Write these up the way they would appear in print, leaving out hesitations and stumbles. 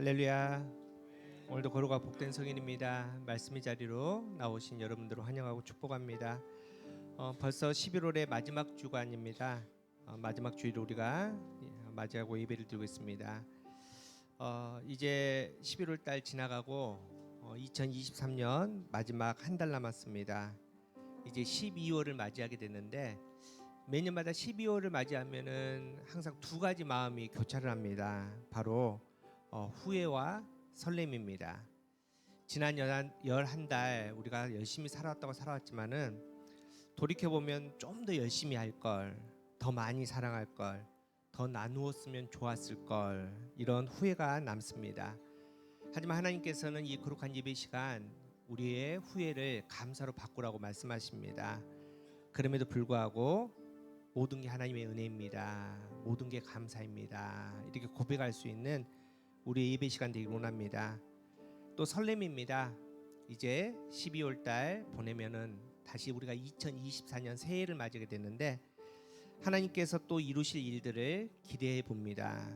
할렐루야. 오늘도 거룩과 복된 성인입니다. 말씀의 자리로 나오신 여러분들을 환영하고 축복합니다. 벌써 11월의 마지막 주간입니다. 마지막 주일을 우리가 맞이하고 예배를 드리고 있습니다. 이제 11월 달 지나가고 2023년 마지막 한 달 남았습니다. 이제 12월을 맞이하게 됐는데 매년마다 12월을 맞이하면은 항상 두 가지 마음이 교차를 합니다. 바로 후회와 설렘입니다. 지난 11달 우리가 열심히 살아왔다고 살아왔지만은 돌이켜보면 좀 더 열심히 할 걸, 더 많이 사랑할 걸, 더 나누었으면 좋았을 걸, 이런 후회가 남습니다. 하지만 하나님께서는 이 거룩한 예배 시간 우리의 후회를 감사로 바꾸라고 말씀하십니다. 그럼에도 불구하고 모든 게 하나님의 은혜입니다. 모든 게 감사입니다. 이렇게 고백할 수 있는 우리의 예배 시간 되기를 원합니다. 또 설렘입니다. 이제 12월 달 보내면은 다시 우리가 2024년 새해를 맞이하게 됐는데 하나님께서 또 이루실 일들을 기대해 봅니다.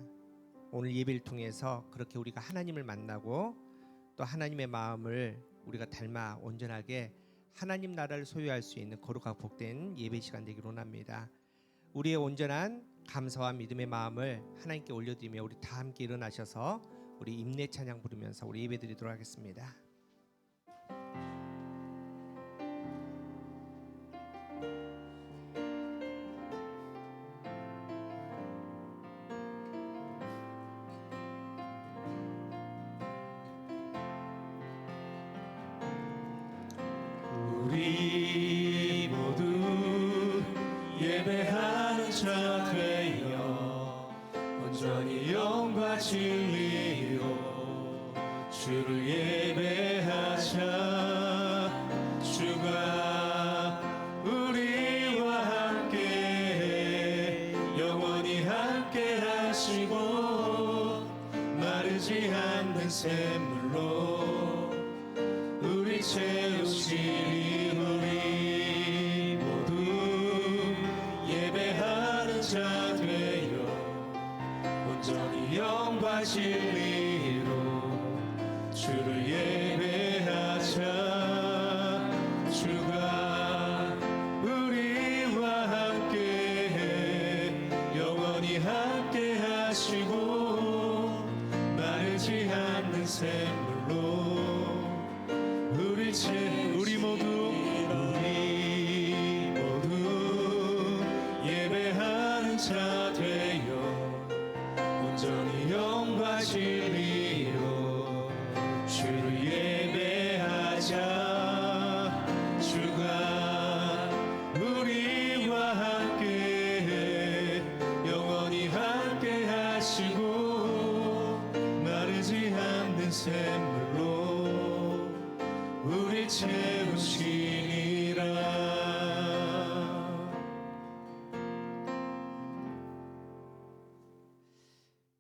오늘 예배를 통해서 그렇게 우리가 하나님을 만나고 또 하나님의 마음을 우리가 닮아 온전하게 하나님 나라를 소유할 수 있는 거룩하고 복된 예배 시간 되기를 원합니다. 우리의 온전한 감사와 믿음의 마음을 하나님께 올려드리며 우리 다 함께 일어나셔서 우리 임내 찬양 부르면서 우리 예배드리도록 하겠습니다. 우리 모두 예배하는 자 되어 온전히 영과 진리로 주를 예배하자. 주가 우리와 함께 영원히 함께 하시고 마르지 않는 샘물로 우리 채우시니 우리 모두 예배하는 자 되어 온전히 영과 진리로 주를 예배하자. 주가 우리와 함께 영원히 함께 하시고 마르지 않는 샘물로 우리 모두 예배하는 자 되어 온전히 영과 진리로 주를 예배하자. 주가 우리와 함께 영원히 함께 하시고 마르지 않는 샘물로 우리 채우시니라.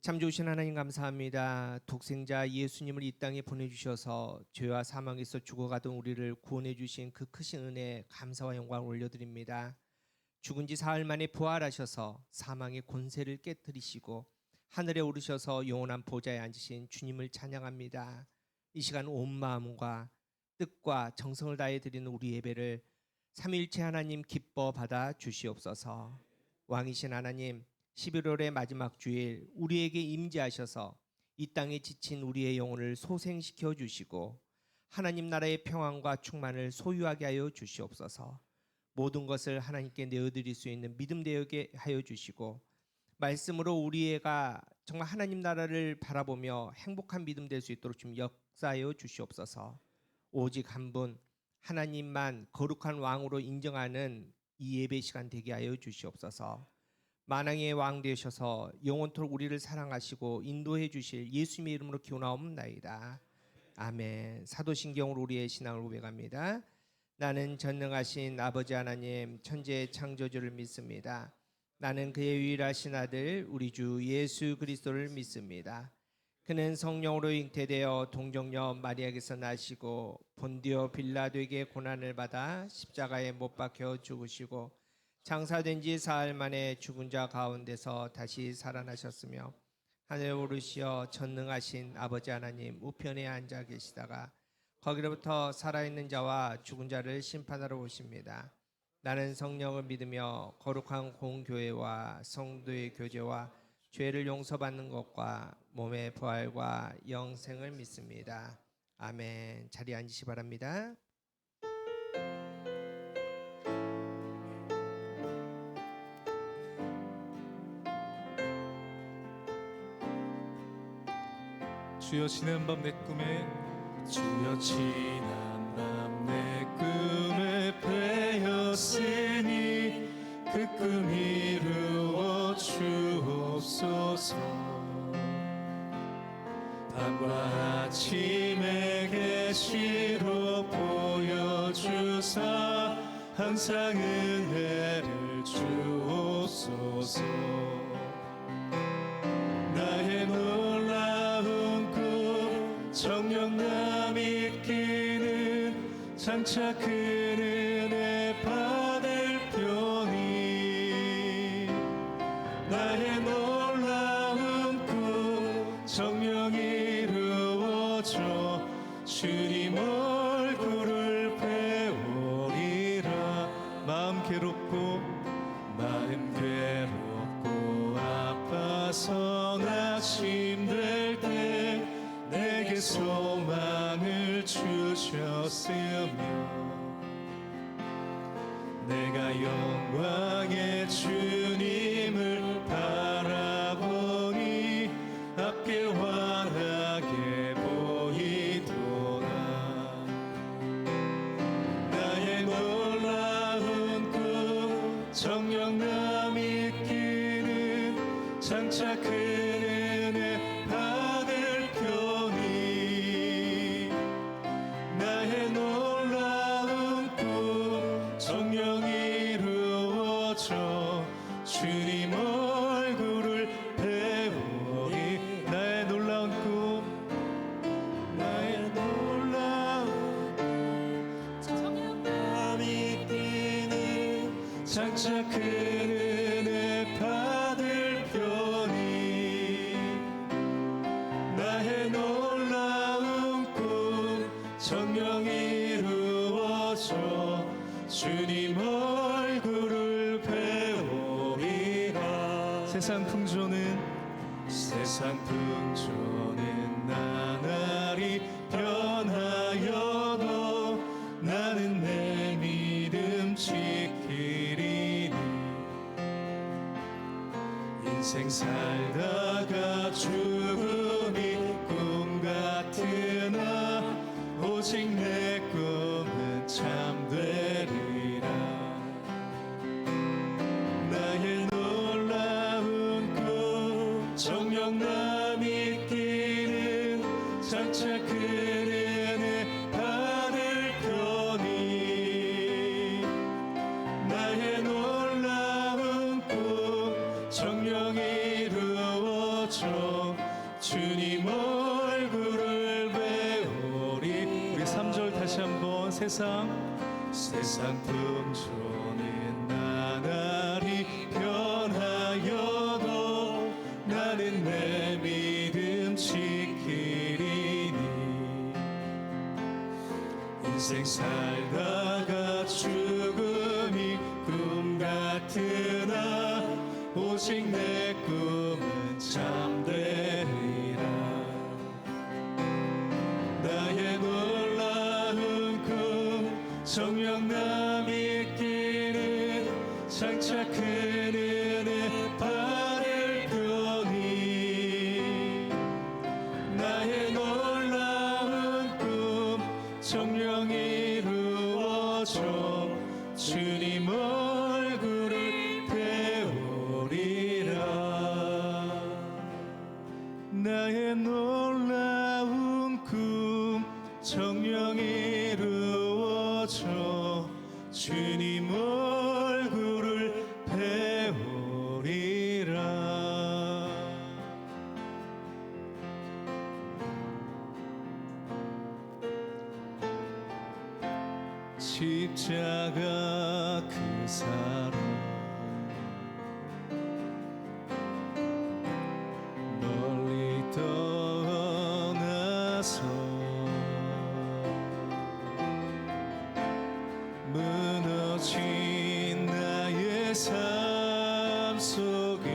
참 좋으신 하나님 감사합니다. 독생자 예수님을 이 땅에 보내주셔서 죄와 사망에서 죽어가던 우리를 구원해 주신 그 크신 은혜 감사와 영광을 올려드립니다. 죽은 지 사흘 만에 부활하셔서 사망의 권세를 깨뜨리시고 하늘에 오르셔서 영원한 보좌에 앉으신 주님을 찬양합니다. 이 시간 온 마음과 뜻과 정성을 다해 드리는 우리 예배를 삼위일체 하나님 기뻐 받아 주시옵소서. 왕이신 하나님, 11월의 마지막 주일 우리에게 임재하셔서 이 땅에 지친 우리의 영혼을 소생시켜 주시고 하나님 나라의 평안과 충만을 소유하게 하여 주시옵소서. 모든 것을 하나님께 내어드릴 수 있는 믿음 되게 하여 주시고 말씀으로 우리가 정말 하나님 나라를 바라보며 행복한 믿음 될 수 있도록 좀 역사하여 주시옵소서. 오직 한 분 하나님만 거룩한 왕으로 인정하는 이 예배 시간 되게 하여 주시옵소서. 만왕의 왕 되셔서 영원토록 우리를 사랑하시고 인도해 주실 예수님의 이름으로 기원하옵나이다. 아멘. 사도신경으로 우리의 신앙을 고백합니다. 나는 전능하신 아버지 하나님 천지의 창조주를 믿습니다. 나는 그의 유일하신 아들 우리 주 예수 그리스도를 믿습니다. 그는 성령으로 잉태되어 동정녀 마리아에게서 나시고 본디오 빌라도에게 고난을 받아 십자가에 못 박혀 죽으시고 장사된 지 사흘 만에 죽은 자 가운데서 다시 살아나셨으며 하늘에 오르시어 전능하신 아버지 하나님 우편에 앉아 계시다가 거기로부터 살아있는 자와 죽은 자를 심판하러 오십니다. 나는 성령을 믿으며 거룩한 공교회와 성도의 교제와 죄를 용서받는 것과 몸의 부활과 영생을 믿습니다. 아멘. 자리에 앉으시 바랍니다. 주여 지난 밤 내 꿈에 주여 지난 밤 내 꿈에 베었으니 그 꿈 이루어 주옵소서. 밤과 아침에 계시로 보여주사 항상 은혜를 주옵소서. 나의 놀라운 꿈 정령남 있기는 장차 그 은혜 받을 표니. 나의 놀라운 꿈 정령 이루어져 주님 얼굴을 배우리라. 마음 괴롭고 아파서 낙심될 때 내게 소망을 주셨으며 내가 영광의 주님을 바라보니 앞길 환하게 보이도다. 나의 놀라운 꿈 정령남 있기는 장차 그 은혜 받을 표니. 나의 놀라운 꿈 정령 이루어져 주님 얼굴을 배우리. 나의 놀라운 꿈 나의 놀라운 정령남 있기는 장차 그 은혜 받을 표니. 나의 놀라운 꿈 정령 이루어져 주님 얼굴을 배우리라. 세상 풍조는 나날이 변하여도 나는 내 믿음 지키리니. 인생 살다가 죽음이 꿈 같으나 오직 내 꿈은 참되리라. 나의 놀라운 꿈 정령남 있기는 장차 그 은혜 받을 표니. 나의 놀라운 꿈 정령 이루어져 주님 얼굴을 배우리. 우리 3절 다시 한번. 세상 풍조는 나날이 변하여도 나는 내 믿음 지키리니. 인생 살다가 죽음이 꿈 같으나 오직 내 꿈은 참되리라. 나의 놀라운 꿈 정령남 있기는 장차 그 은혜 받을 표니. 나의 놀라운 꿈 정령 이루어져 주님 얼굴을 배우리라. 나의 놀라운 꿈 정령 이루어져 주님 얼굴을 배우리라. 십자가 그 사랑 널 삶 속에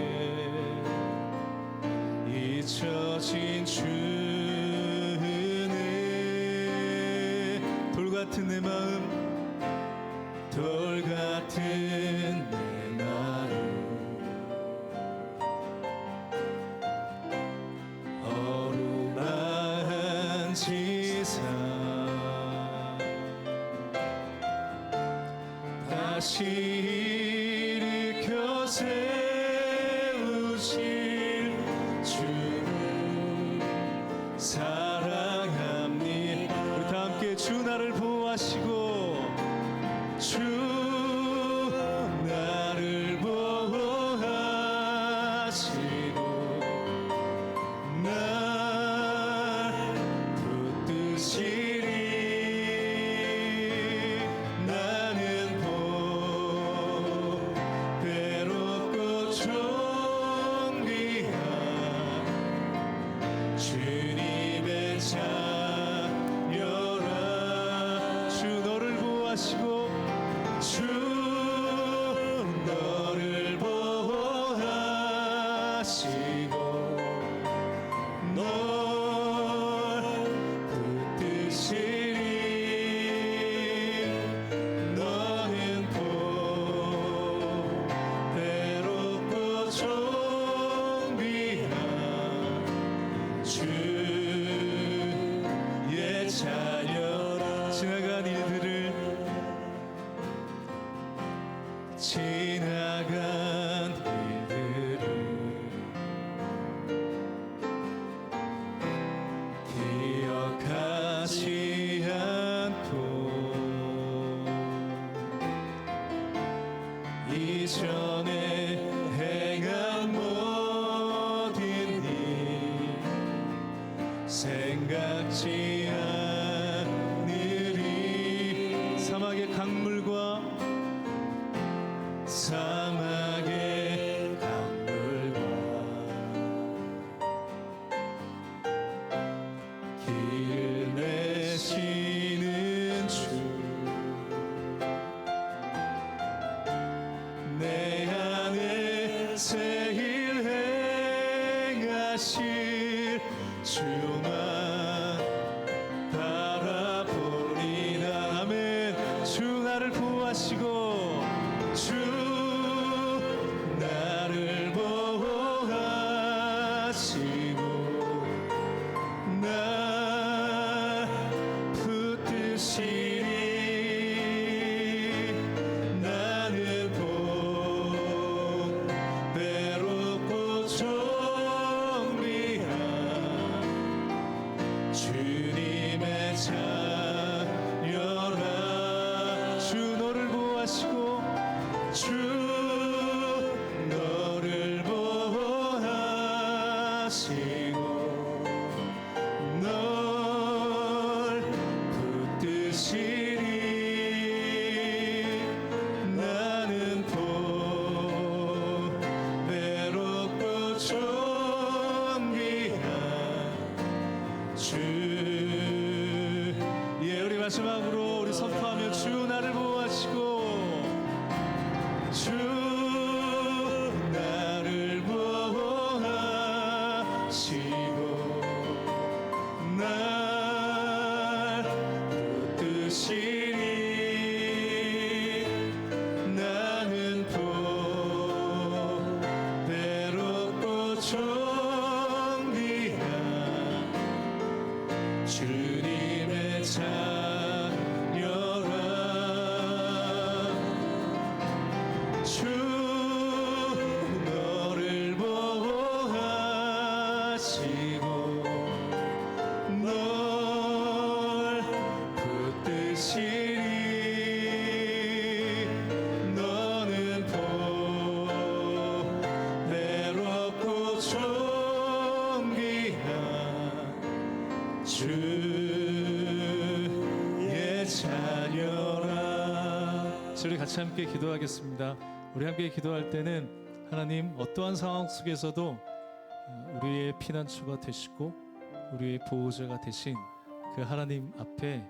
잊혀진 주 은혜 돌 같은 내 마음 돌 같은 내 마음 어루만지사 다시 일으켜 세우실 주를 사랑합니다. 우리 다 함께 주 나를 보호하시고 주 나를 보호하시고 날 붙드시리 나는 외롭고 존귀한 주님의 자녀라 주 너를 보호하시고 주 너를 보호하시고 널 붙드시리 너는 외롭고 존귀한 주의 자녀라 지나간 일들을 기억하지 않고 이전에 행한 모든 일 생각지 않으리 사막의 강물과 사막의 강물과 길 내시는 주 내 안에 새 일 행하실 주만 바라보리라 아멘 주 나를 보호하시고 주 나를 보호하시고 날 붙드시리 나는 외롭고 존귀한 주님의 자녀라 주 너를 보호하시고 주 너를 보호하시고 널 붙드시리 나는 외롭고 존귀한 주의 우리 마지막으로 우리 선포하며 주 나를 보호하시고 주 나를 보호하시고 날 붙드시리 나는 외롭고 존귀한 주님의 자녀라 주 너를 보호하시고 널 붙드시리 너는 외롭고 존귀한 주의 자녀라 우리 같이 함께 기도하겠습니다. 우리 함께 기도할 때는 하나님 어떠한 상황 속에서도 우리의 피난처가 되시고 우리의 보호자가 되신 그 하나님 앞에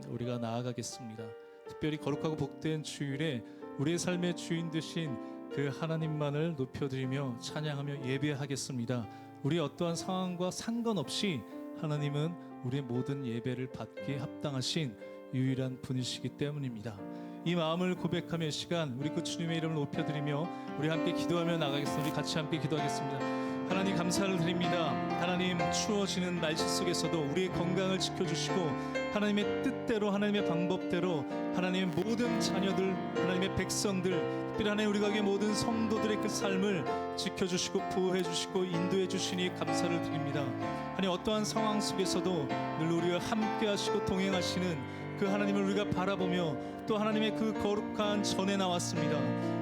우리가 나아가겠습니다. 특별히 거룩하고 복된 주일에 우리의 삶의 주인 되신 그 하나님만을 높여드리며 찬양하며 예배하겠습니다. 우리 어떠한 상황과 상관없이 하나님은 우리의 모든 예배를 받기에 합당하신 유일한 분이시기 때문입니다. 이 마음을 고백하며 시간 우리 그 주님의 이름을 높여드리며 우리 함께 기도하며 나가겠습니다. 우리 같이 함께 기도하겠습니다. 하나님 감사를 드립니다. 하나님 추워지는 날씨 속에서도 우리의 건강을 지켜주시고 하나님의 뜻대로 하나님의 방법대로 하나님의 모든 자녀들 하나님의 백성들 특별히 하나님 우리 가게 모든 성도들의 그 삶을 지켜주시고 보호해주시고 인도해주시니 감사를 드립니다. 하나님 어떠한 상황 속에서도 늘 우리와 함께하시고 동행하시는 그 하나님을 우리가 바라보며 또 하나님의 그 거룩한 전에 나왔습니다.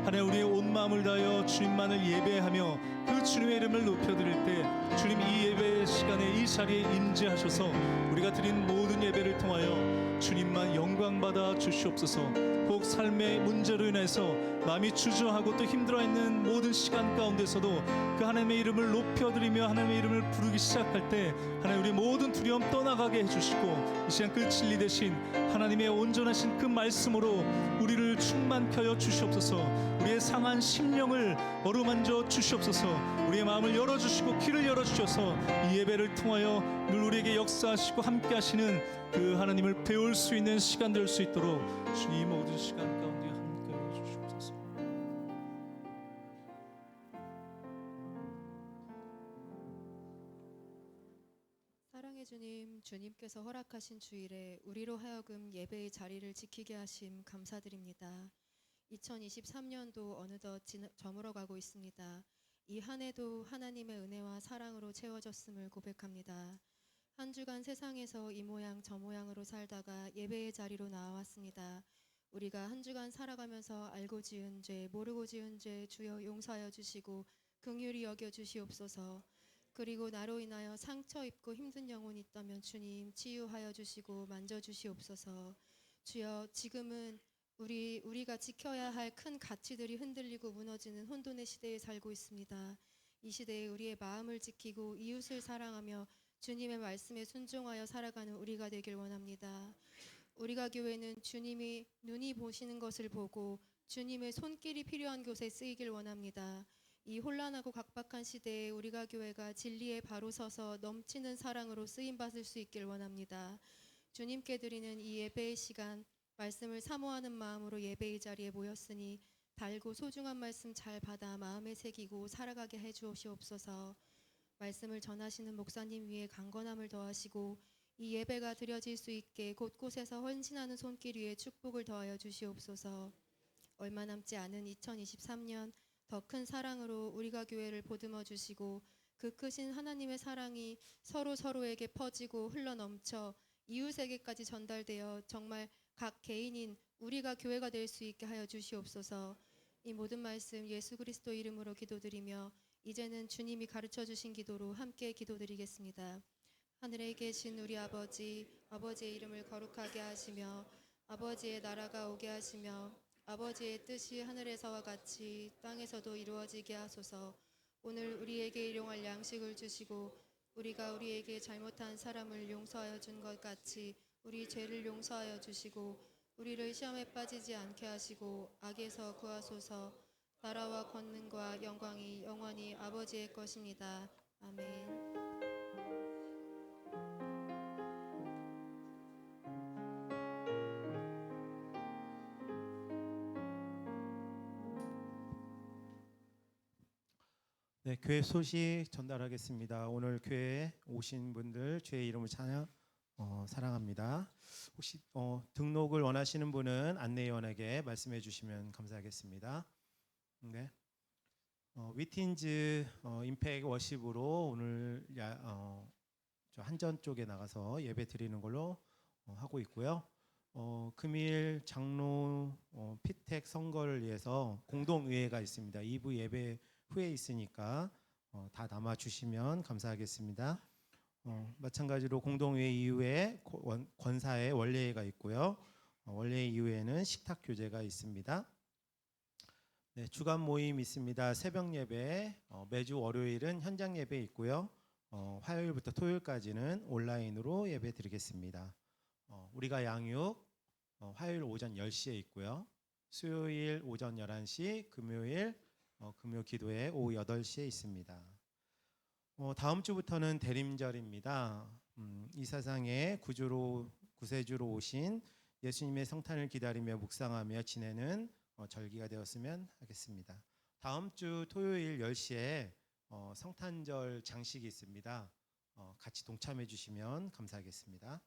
하나님 우리의 온 마음을 다하여 주님만을 예배하며 그 주님의 이름을 높여드릴 때 주님 이 예배 시간에 이 자리에 임재하셔서 우리가 드린 모든 예배를 통하여 주님만 영광받아 주시옵소서. 혹 삶의 문제로 인해서 마음이 주저하고 또 힘들어있는 모든 시간 가운데서도 그 하나님의 이름을 높여드리며 하나님의 이름을 부르기 시작할 때 하나님 우리 모든 두려움 떠나가게 해주시고 이 시간 그 진리 대신 하나님의 온전하신 그 말씀으로 우리를 충만케 하여 주시옵소서. 우리의 상한 심령을 어루만져 주시옵소서. 우리의 마음을 열어주시고 귀를 열어주셔서 이 예배를 통하여 늘 우리에게 역사하시고 함께 하시는 그 하나님을 배울 수 있는 시간 될 수 있도록 주님 모든 시간 가운데 함께 하여 주시옵소서. 사랑의 주님, 주님께서 허락하신 주일에 우리로 하여금 예배의 자리를 지키게 하심 감사드립니다. 2023년도 어느덧 저물어가고 있습니다. 이 한 해도 하나님의 은혜와 사랑으로 채워졌음을 고백합니다. 한 주간 세상에서 이 모양 저 모양으로 살다가 예배의 자리로 나왔습니다. 우리가 한 주간 살아가면서 알고 지은 죄, 모르고 지은 죄 주여 용서하여 주시고 긍휼히 여겨 주시옵소서. 그리고 나로 인하여 상처 입고 힘든 영혼이 있다면 주님 치유하여 주시고 만져 주시옵소서. 주여 지금은 우리가 지켜야 할 큰 가치들이 흔들리고 무너지는 혼돈의 시대에 살고 있습니다. 이 시대에 우리의 마음을 지키고 이웃을 사랑하며 주님의 말씀에 순종하여 살아가는 우리가 되길 원합니다. 우리가 교회는 주님이 눈이 보시는 것을 보고 주님의 손길이 필요한 곳에 쓰이길 원합니다. 이 혼란하고 각박한 시대에 우리가 교회가 진리에 바로 서서 넘치는 사랑으로 쓰임받을 수 있길 원합니다. 주님께 드리는 이 예배의 시간 말씀을 사모하는 마음으로 예배의 자리에 모였으니 달고 소중한 말씀 잘 받아 마음에 새기고 살아가게 해 주시옵소서. 말씀을 전하시는 목사님 위에 강건함을 더하시고 이 예배가 드려질 수 있게 곳곳에서 헌신하는 손길 위에 축복을 더하여 주시옵소서. 얼마 남지 않은 2023년 더 큰 사랑으로 우리가 교회를 보듬어 주시고 그 크신 하나님의 사랑이 서로에게 퍼지고 흘러넘쳐 이웃에게까지 전달되어 정말 각 개인인 우리가 교회가 될 수 있게 하여 주시옵소서. 이 모든 말씀 예수 그리스도 이름으로 기도드리며 이제는 주님이 가르쳐 주신 기도로 함께 기도드리겠습니다. 하늘에 계신 우리 아버지, 아버지의 이름을 거룩하게 하시며 아버지의 나라가 오게 하시며 아버지의 뜻이 하늘에서와 같이 땅에서도 이루어지게 하소서. 오늘 우리에게 일용할 양식을 주시고 우리가 우리에게 잘못한 사람을 용서하여 준 것 같이 우리 죄를 용서하여 주시고 우리를 시험에 빠지지 않게 하시고 악에서 구하소서. 나라와 권능과 영광이 영원히 아버지의 것입니다. 아멘. 네, 교회 소식 전달하겠습니다. 오늘 교회에 오신 분들 주의 이름을 사랑합니다. 혹시 등록을 원하시는 분은 안내위원에게 말씀해 주시면 감사하겠습니다. 네, 위틴즈 임팩 워십으로 오늘 저 한전 쪽에 나가서 예배 드리는 걸로 하고 있고요. 금일 장로 피택 선거를 위해서 공동의회가 있습니다. 2부 예배 후에 있으니까 다 담아주시면 감사하겠습니다. 마찬가지로 공동회의 이후에 권사의 원례회가 있고요. 원례회 이후에는 식탁 교제가 있습니다. 네, 주간 모임 있습니다. 새벽 예배 매주 월요일은 현장 예배 있고요. 화요일부터 토요일까지는 온라인으로 예배 드리겠습니다. 우리가 양육 화요일 오전 10시에 있고요. 수요일 오전 11시, 금요일 금요 기도회 오후 8시에 있습니다. 다음 주부터는 대림절입니다. 이 세상에 구세주로 오신 예수님의 성탄을 기다리며 묵상하며 지내는 절기가 되었으면 하겠습니다. 다음 주 토요일 10시에 성탄절 장식이 있습니다. 같이 동참해 주시면 감사하겠습니다.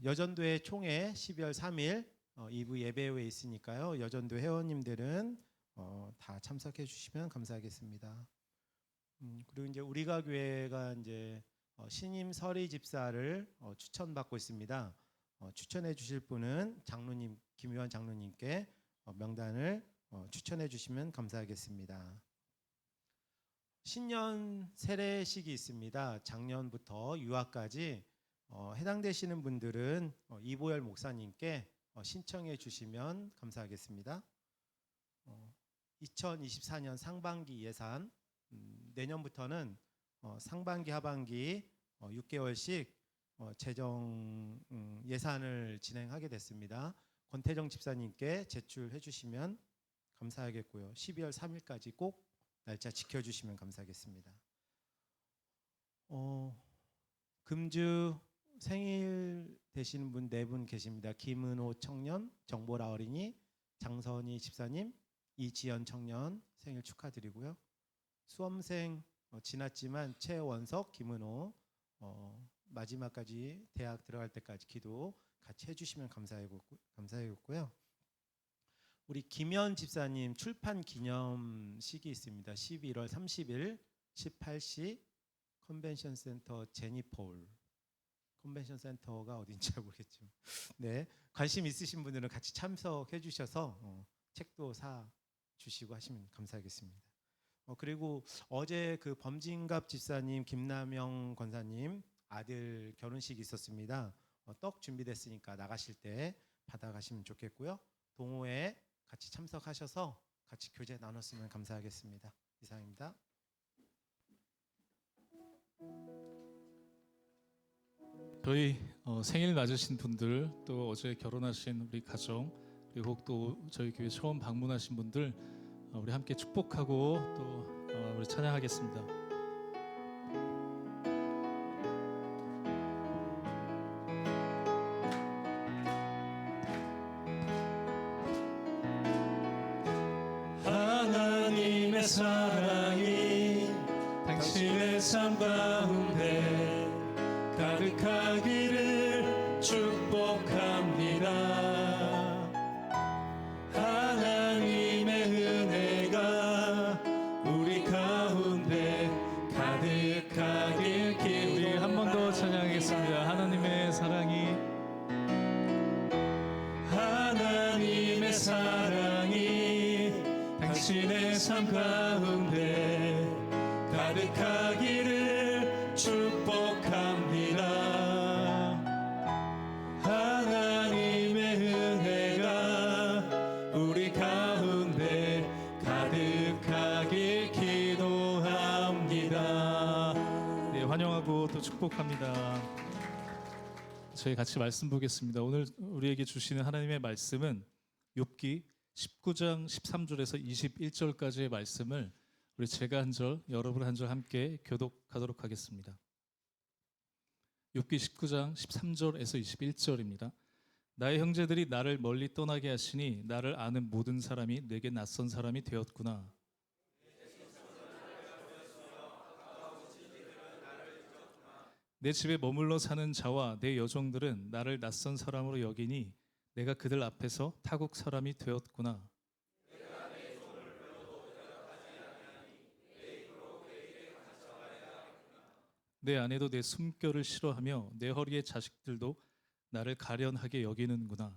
여전도회 총회 12월 3일 2부 예배회에 있으니까요. 여전도 회원님들은 다 참석해 주시면 감사하겠습니다. 그리고 이제 우리가 교회가 이제 신임 서리 집사를 추천받고 있습니다. 추천해 주실 분은 장로님 김유한 장로님께 명단을 추천해 주시면 감사하겠습니다. 신년 세례식이 있습니다. 작년부터 유아까지 해당되시는 분들은 이보열 목사님께 신청해 주시면 감사하겠습니다. 2024년 상반기 예산 내년부터는 상반기 하반기 6개월씩 재정 예산을 진행하게 됐습니다. 권태정 집사님께 제출해 주시면 감사하겠고요. 12월 3일까지 꼭 날짜 지켜주시면 감사하겠습니다. 금주 생일 되시는 분 4분 계십니다. 김은호 청년, 정보라 어린이, 장선희 집사님, 이지연 청년 생일 축하드리고요. 수험생 지났지만 최원석, 김은호 마지막까지 대학 들어갈 때까지 기도 같이 해주시면 감사하겠고요. 우리 김현 집사님 출판 기념식이 있습니다. 11월 30일 18시 컨벤션 센터 제니폴 컨벤션 센터가 어딘지 잘 모르겠지만 네, 관심 있으신 분들은 같이 참석해 주셔서 책도 사 주시고 하시면 감사하겠습니다. 그리고 어제 그 범진갑 집사님, 김남영 권사님 아들 결혼식이 있었습니다. 떡 준비됐으니까 나가실 때 받아가시면 좋겠고요. 동호회 같이 참석하셔서 같이 교제 나눴으면 감사하겠습니다. 이상입니다. 저희 생일 맞으신 분들, 또 어제 결혼하신 우리 가정, 그리고 또 저희 교회 처음 방문하신 분들 우리 함께 축복하고 또 우리 찬양하겠습니다. 하나님의 사랑이 당신의 삶 가운데 가득하기를 축복합니다. 하나님의 은혜가 우리 가운데 가득하길 우리 한 번 더 찬양하겠습니다. 하나님의 사랑이 하나님의 사랑이 당신의 삶 가운데 가득하기를 축복합니다. 하나님의 은혜가 우리 가운데 가득하길 기도합니다. 네, 환영하고 또 축복합니다. 저희 같이 말씀 보겠습니다. 오늘 우리에게 주시는 하나님의 말씀은 욥기 19장 13절에서 21절까지의 말씀을 우리 제가 한 절, 여러분 한 절 함께 교독하도록 하겠습니다. 욥기 19장 13절에서 21절입니다. 나의 형제들이 나를 멀리 떠나게 하시니 나를 아는 모든 사람이 내게 낯선 사람이 되었구나. 내 집에 머물러 사는 자와 내 여종들은 나를 낯선 사람으로 여기니 내가 그들 앞에서 타국 사람이 되었구나. 내 아내도 내 숨결을 싫어하며 내 허리의 자식들도 나를 가련하게 여기는구나.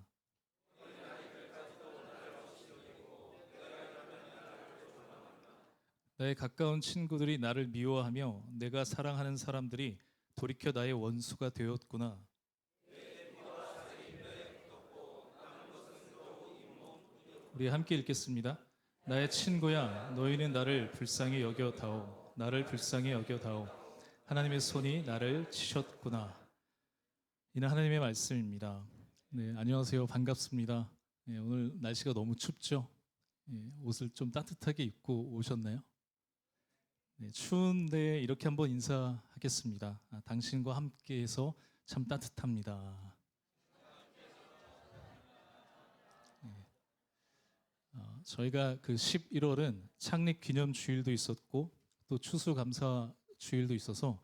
나의 가까운 친구들이 나를 미워하며 내가 사랑하는 사람들이 돌이켜 나의 원수가 되었구나. 우리 함께 읽겠습니다. 나의 친구야, 너희는 나를 불쌍히 여겨다오. 나를 불쌍히 여겨다오. 하나님의 손이 나를 치셨구나. 이는 하나님의 말씀입니다. 네, 안녕하세요. 반갑습니다. 네, 오늘 날씨가 너무 춥죠. 옷을 좀 따뜻하게 입고 오셨나요? 네, 추운데 이렇게 한번 인사하겠습니다. 당신과 함께해서 참 따뜻합니다. 저희가 그 11월은 창립 기념 주일도 있었고 또 추수감사 주일도 있어서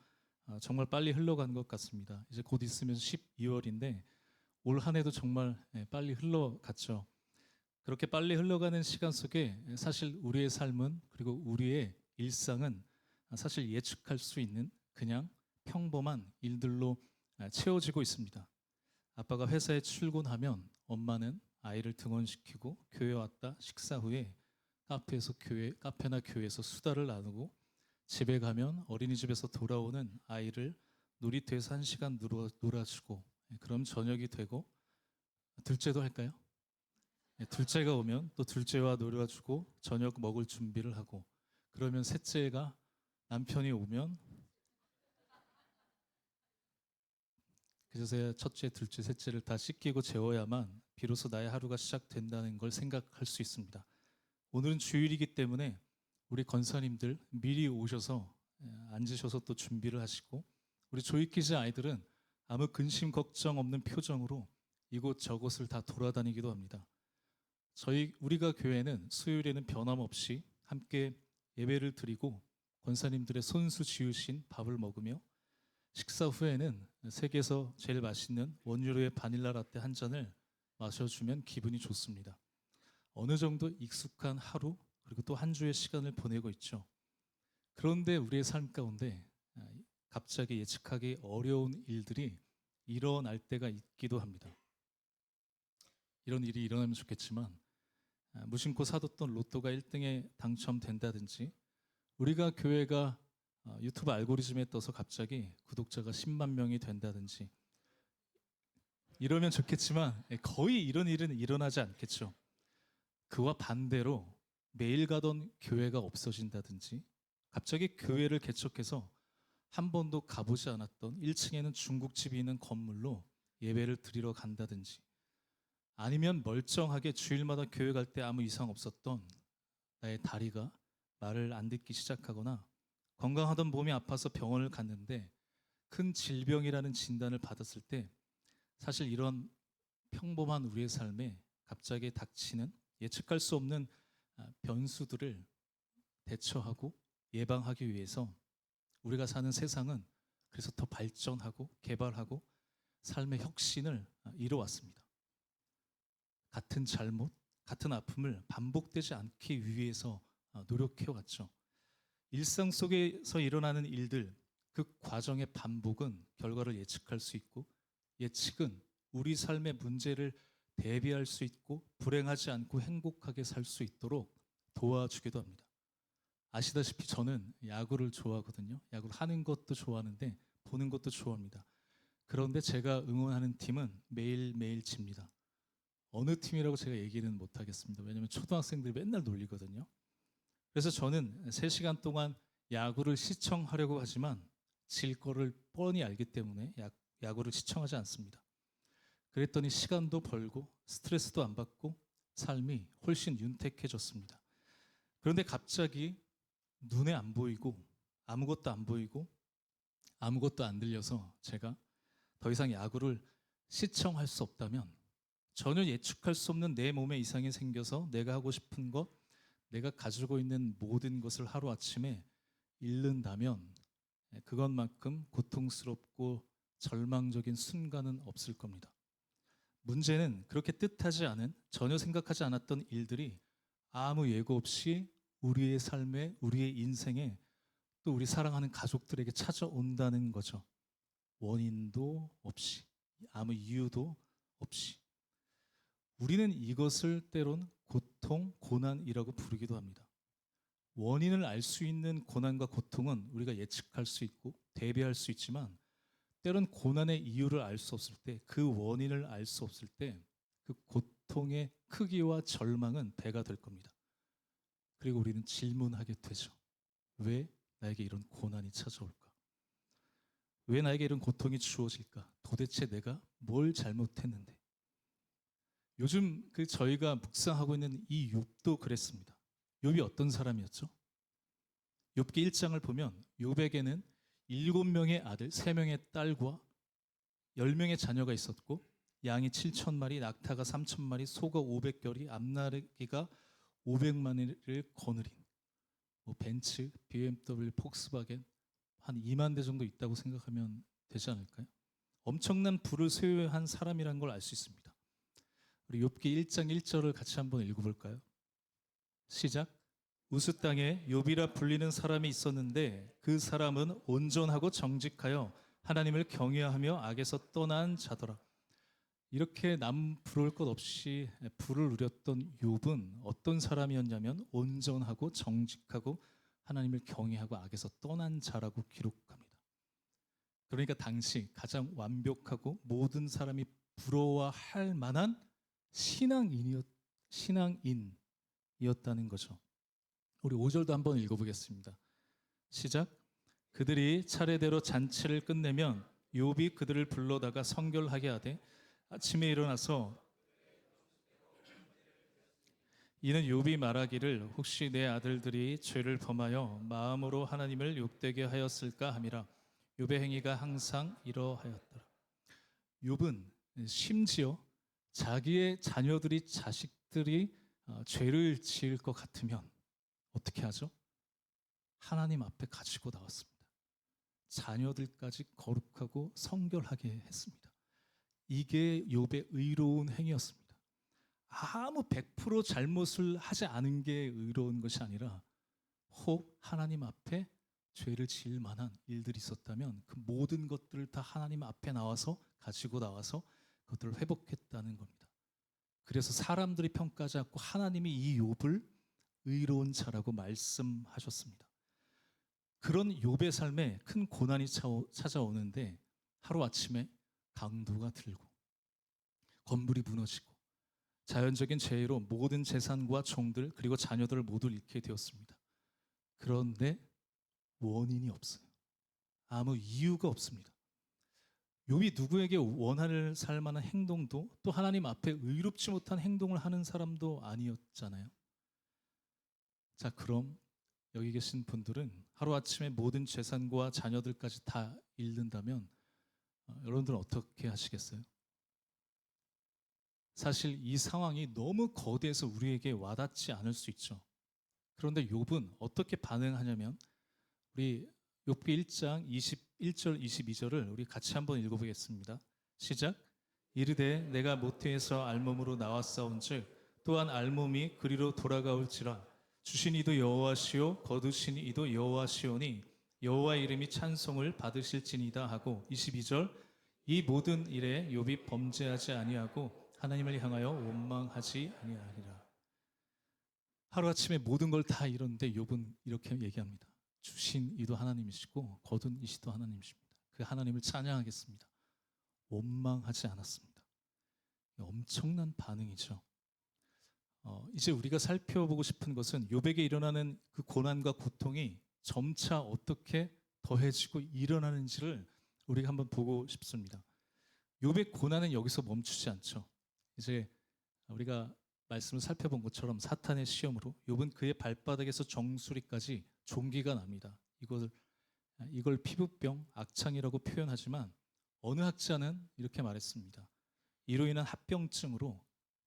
정말 빨리 흘러간 것 같습니다. 이제 곧 있으면 12월인데 올 한 해도 정말 빨리 흘러갔죠. 그렇게 빨리 흘러가는 시간 속에 사실 우리의 삶은 그리고 우리의 일상은 사실 예측할 수 있는 그냥 평범한 일들로 채워지고 있습니다. 아빠가 회사에 출근하면 엄마는 아이를 등원시키고 교회 왔다 식사 후에 카페나 교회에서 수다를 나누고 집에 가면 어린이집에서 돌아오는 아이를 놀이터에서 1시간 놀아주고 그럼 저녁이 되고 둘째도 할까요? 둘째가 오면 또 둘째와 놀아주고 저녁 먹을 준비를 하고 그러면 셋째가 남편이 오면 그제서야 첫째, 둘째, 셋째를 다 씻기고 재워야만 비로소 나의 하루가 시작된다는 걸 생각할 수 있습니다. 오늘은 주일이기 때문에 우리 권사님들 미리 오셔서 앉으셔서 또 준비를 하시고 우리 조이키즈 아이들은 아무 근심 걱정 없는 표정으로 이곳저곳을 다 돌아다니기도 합니다. 우리가 교회는 수요일에는 변함없이 함께 예배를 드리고 권사님들의 손수 지으신 밥을 먹으며 식사 후에는 세계에서 제일 맛있는 원유로의 바닐라 라떼 한 잔을 마셔주면 기분이 좋습니다. 어느 정도 익숙한 하루 그리고 또 한 주의 시간을 보내고 있죠. 그런데 우리의 삶 가운데 갑자기 예측하기 어려운 일들이 일어날 때가 있기도 합니다. 이런 일이 일어나면 좋겠지만 무심코 사뒀던 로또가 1등에 당첨된다든지 우리가 교회가 유튜브 알고리즘에 떠서 갑자기 구독자가 10만 명이 된다든지 이러면 좋겠지만 거의 이런 일은 일어나지 않겠죠. 그와 반대로 매일 가던 교회가 없어진다든지 갑자기 교회를 개척해서 한 번도 가보지 않았던 1층에는 중국집이 있는 건물로 예배를 드리러 간다든지 아니면 멀쩡하게 주일마다 교회 갈 때 아무 이상 없었던 나의 다리가 말을 안 듣기 시작하거나 건강하던 몸이 아파서 병원을 갔는데 큰 질병이라는 진단을 받았을 때 사실 이런 평범한 우리의 삶에 갑자기 닥치는 예측할 수 없는 변수들을 대처하고 예방하기 위해서 우리가 사는 세상은 그래서 더 발전하고 개발하고 삶의 혁신을 이뤄왔습니다. 같은 잘못, 같은 아픔을 반복되지 않기 위해서 노력해왔죠. 일상 속에서 일어나는 일들, 그 과정의 반복은 결과를 예측할 수 있고 예측은 우리 삶의 문제를 대비할 수 있고 불행하지 않고 행복하게 살 수 있도록 도와주기도 합니다. 아시다시피 저는 야구를 좋아하거든요. 야구를 하는 것도 좋아하는데 보는 것도 좋아합니다. 그런데 제가 응원하는 팀은 매일매일 집니다. 어느 팀이라고 제가 얘기는 못하겠습니다. 왜냐하면 초등학생들이 맨날 놀리거든요. 그래서 저는 3시간 동안 야구를 시청하려고 하지만 질 거를 뻔히 알기 때문에 야구를 시청하지 않습니다. 그랬더니 시간도 벌고 스트레스도 안 받고 삶이 훨씬 윤택해졌습니다. 그런데 갑자기 눈에 안 보이고 아무것도 안 보이고 아무것도 안 들려서 제가 더 이상 야구를 시청할 수 없다면 전혀 예측할 수 없는 내 몸에 이상이 생겨서 내가 하고 싶은 것, 내가 가지고 있는 모든 것을 하루아침에 잃는다면 그것만큼 고통스럽고 절망적인 순간은 없을 겁니다. 문제는 그렇게 뜻하지 않은 전혀 생각하지 않았던 일들이 아무 예고 없이 우리의 삶에 우리의 인생에 또 우리 사랑하는 가족들에게 찾아온다는 거죠. 원인도 없이 아무 이유도 없이 우리는 이것을 때론 고통, 고난이라고 부르기도 합니다. 원인을 알 수 있는 고난과 고통은 우리가 예측할 수 있고 대비할 수 있지만 때론 고난의 이유를 알 수 없을 때 그 원인을 알 수 없을 때 그 고통의 크기와 절망은 배가 될 겁니다. 그리고 우리는 질문하게 되죠. 왜 나에게 이런 고난이 찾아올까? 왜 나에게 이런 고통이 주어질까? 도대체 내가 뭘 잘못했는데? 요즘 저희가 묵상하고 있는 이 욥도 그랬습니다. 욥이 어떤 사람이었죠? 욥기 1장을 보면 욥에게는 7명의 아들, 3명의 딸과 10명의 자녀가 있었고 양이 7,000마리, 낙타가 3,000마리, 소가 500결이, 암나귀가 500마리를 거느린 벤츠, BMW, 폭스바겐 한 2만 대 정도 있다고 생각하면 되지 않을까요? 엄청난 부를 소유한 사람이라는 걸 알 수 있습니다. 우리 욥기 1장 1절을 같이 한번 읽어볼까요? 시작. 우스 땅에 욥이라 불리는 사람이 있었는데 그 사람은 온전하고 정직하여 하나님을 경외하며 악에서 떠난 자더라. 이렇게 남 부러울 것 없이 부를 누렸던 욥은 어떤 사람이었냐면 온전하고 정직하고 하나님을 경외하고 악에서 떠난 자라고 기록합니다. 그러니까 당시 가장 완벽하고 모든 사람이 부러워할 만한 신앙인이었다는 거죠. 우리 5절도 한번 읽어보겠습니다. 시작. 그들이 차례대로 잔치를 끝내면 욥이 그들을 불러다가 성결하게 하되 아침에 일어나서 이는 욥이 말하기를 혹시 내 아들들이 죄를 범하여 마음으로 하나님을 욕되게 하였을까 함이라. 욥의 행위가 항상 이러하였더라. 욥은 심지어 자기의 자녀들이 자식들이 죄를 지을 것 같으면 어떻게 하죠? 하나님 앞에 가지고 나왔습니다. 자녀들까지 거룩하고 성결하게 했습니다. 이게 욥의 의로운 행위였습니다. 아무 100% 잘못을 하지 않은 게 의로운 것이 아니라 혹 하나님 앞에 죄를 지을 만한 일들이 있었다면 그 모든 것들을 다 하나님 앞에 가지고 나와서 그것들을 회복했다는 겁니다. 그래서 사람들이 평가하지 않고 하나님이 이 욥을 의로운 자라고 말씀하셨습니다. 그런 욥의 삶에 큰 고난이 찾아오는데 하루아침에 강도가 들고 건물이 무너지고 자연적인 재해로 모든 재산과 종들 그리고 자녀들을 모두 잃게 되었습니다. 그런데 원인이 없어요. 아무 이유가 없습니다. 욥이 누구에게 원한을 살 만한 행동도 또 하나님 앞에 의롭지 못한 행동을 하는 사람도 아니었잖아요. 자, 그럼 여기 계신 분들은 하루아침에 모든 재산과 자녀들까지 다 잃는다면 여러분들은 어떻게 하시겠어요? 사실 이 상황이 너무 거대해서 우리에게 와닿지 않을 수 있죠. 그런데 욥은 어떻게 반응하냐면 우리 욥기 1장 21절 22절을 우리 같이 한번 읽어보겠습니다. 시작. 이르되 내가 모태에서 알몸으로 나왔사온즉 또한 알몸이 그리로 돌아가올지라 주신 이도 여호와시요 거두신 이도 여호와시오니 여호와 이름이 찬송을 받으실지니이다 하고 22절 이 모든 일에 욥이 범죄하지 아니하고 하나님을 향하여 원망하지 아니하리라. 하루아침에 모든 걸 다 잃었는데 욥은 이렇게 얘기합니다. 주신 이도 하나님이시고 거둔 이시도 하나님이십니다. 그 하나님을 찬양하겠습니다. 원망하지 않았습니다. 엄청난 반응이죠. 이제 우리가 살펴보고 싶은 것은 욥에게 일어나는 그 고난과 고통이 점차 어떻게 더해지고 일어나는지를 우리가 한번 보고 싶습니다. 욥의 고난은 여기서 멈추지 않죠. 이제 우리가 말씀을 살펴본 것처럼 사탄의 시험으로 욥은 그의 발바닥에서 정수리까지 종기가 납니다. 이걸 피부병, 악창이라고 표현하지만 어느 학자는 이렇게 말했습니다. 이로 인한 합병증으로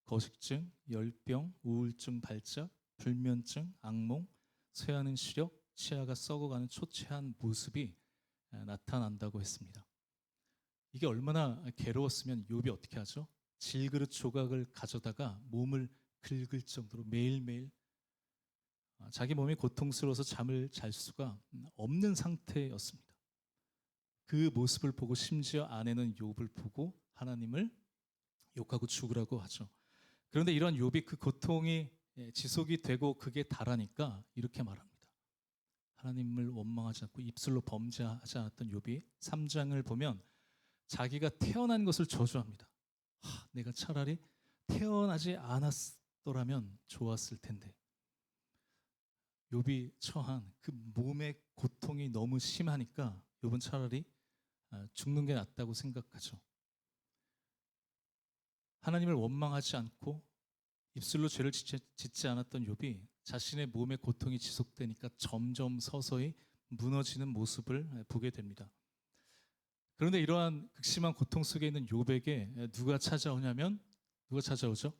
거식증, 열병, 우울증 발작, 불면증, 악몽, 쇠하는 시력, 치아가 썩어가는 초췌한 모습이 나타난다고 했습니다. 이게 얼마나 괴로웠으면 욥이 어떻게 하죠? 질그릇 조각을 가져다가 몸을 긁을 정도로 매일매일 자기 몸이 고통스러워서 잠을 잘 수가 없는 상태였습니다. 그 모습을 보고 심지어 아내는 욥을 보고 하나님을 욕하고 죽으라고 하죠. 그런데 이런 욥이 그 고통이 지속이 되고 그게 달하니까 이렇게 말합니다. 하나님을 원망하지 않고 입술로 범죄하지 않았던 욥이 3장을 보면 자기가 태어난 것을 저주합니다. 내가 차라리 태어나지 않았더라면 좋았을 텐데. 욥이 처한 그 몸의 고통이 너무 심하니까 욥은 차라리 죽는 게 낫다고 생각하죠. 하나님을 원망하지 않고 입술로 죄를 짓지 않았던 욥이 자신의 몸의 고통이 지속되니까 점점 서서히 무너지는 모습을 보게 됩니다. 그런데 이러한 극심한 고통 속에 있는 욥에게 누가 찾아오냐면 누가 찾아오죠?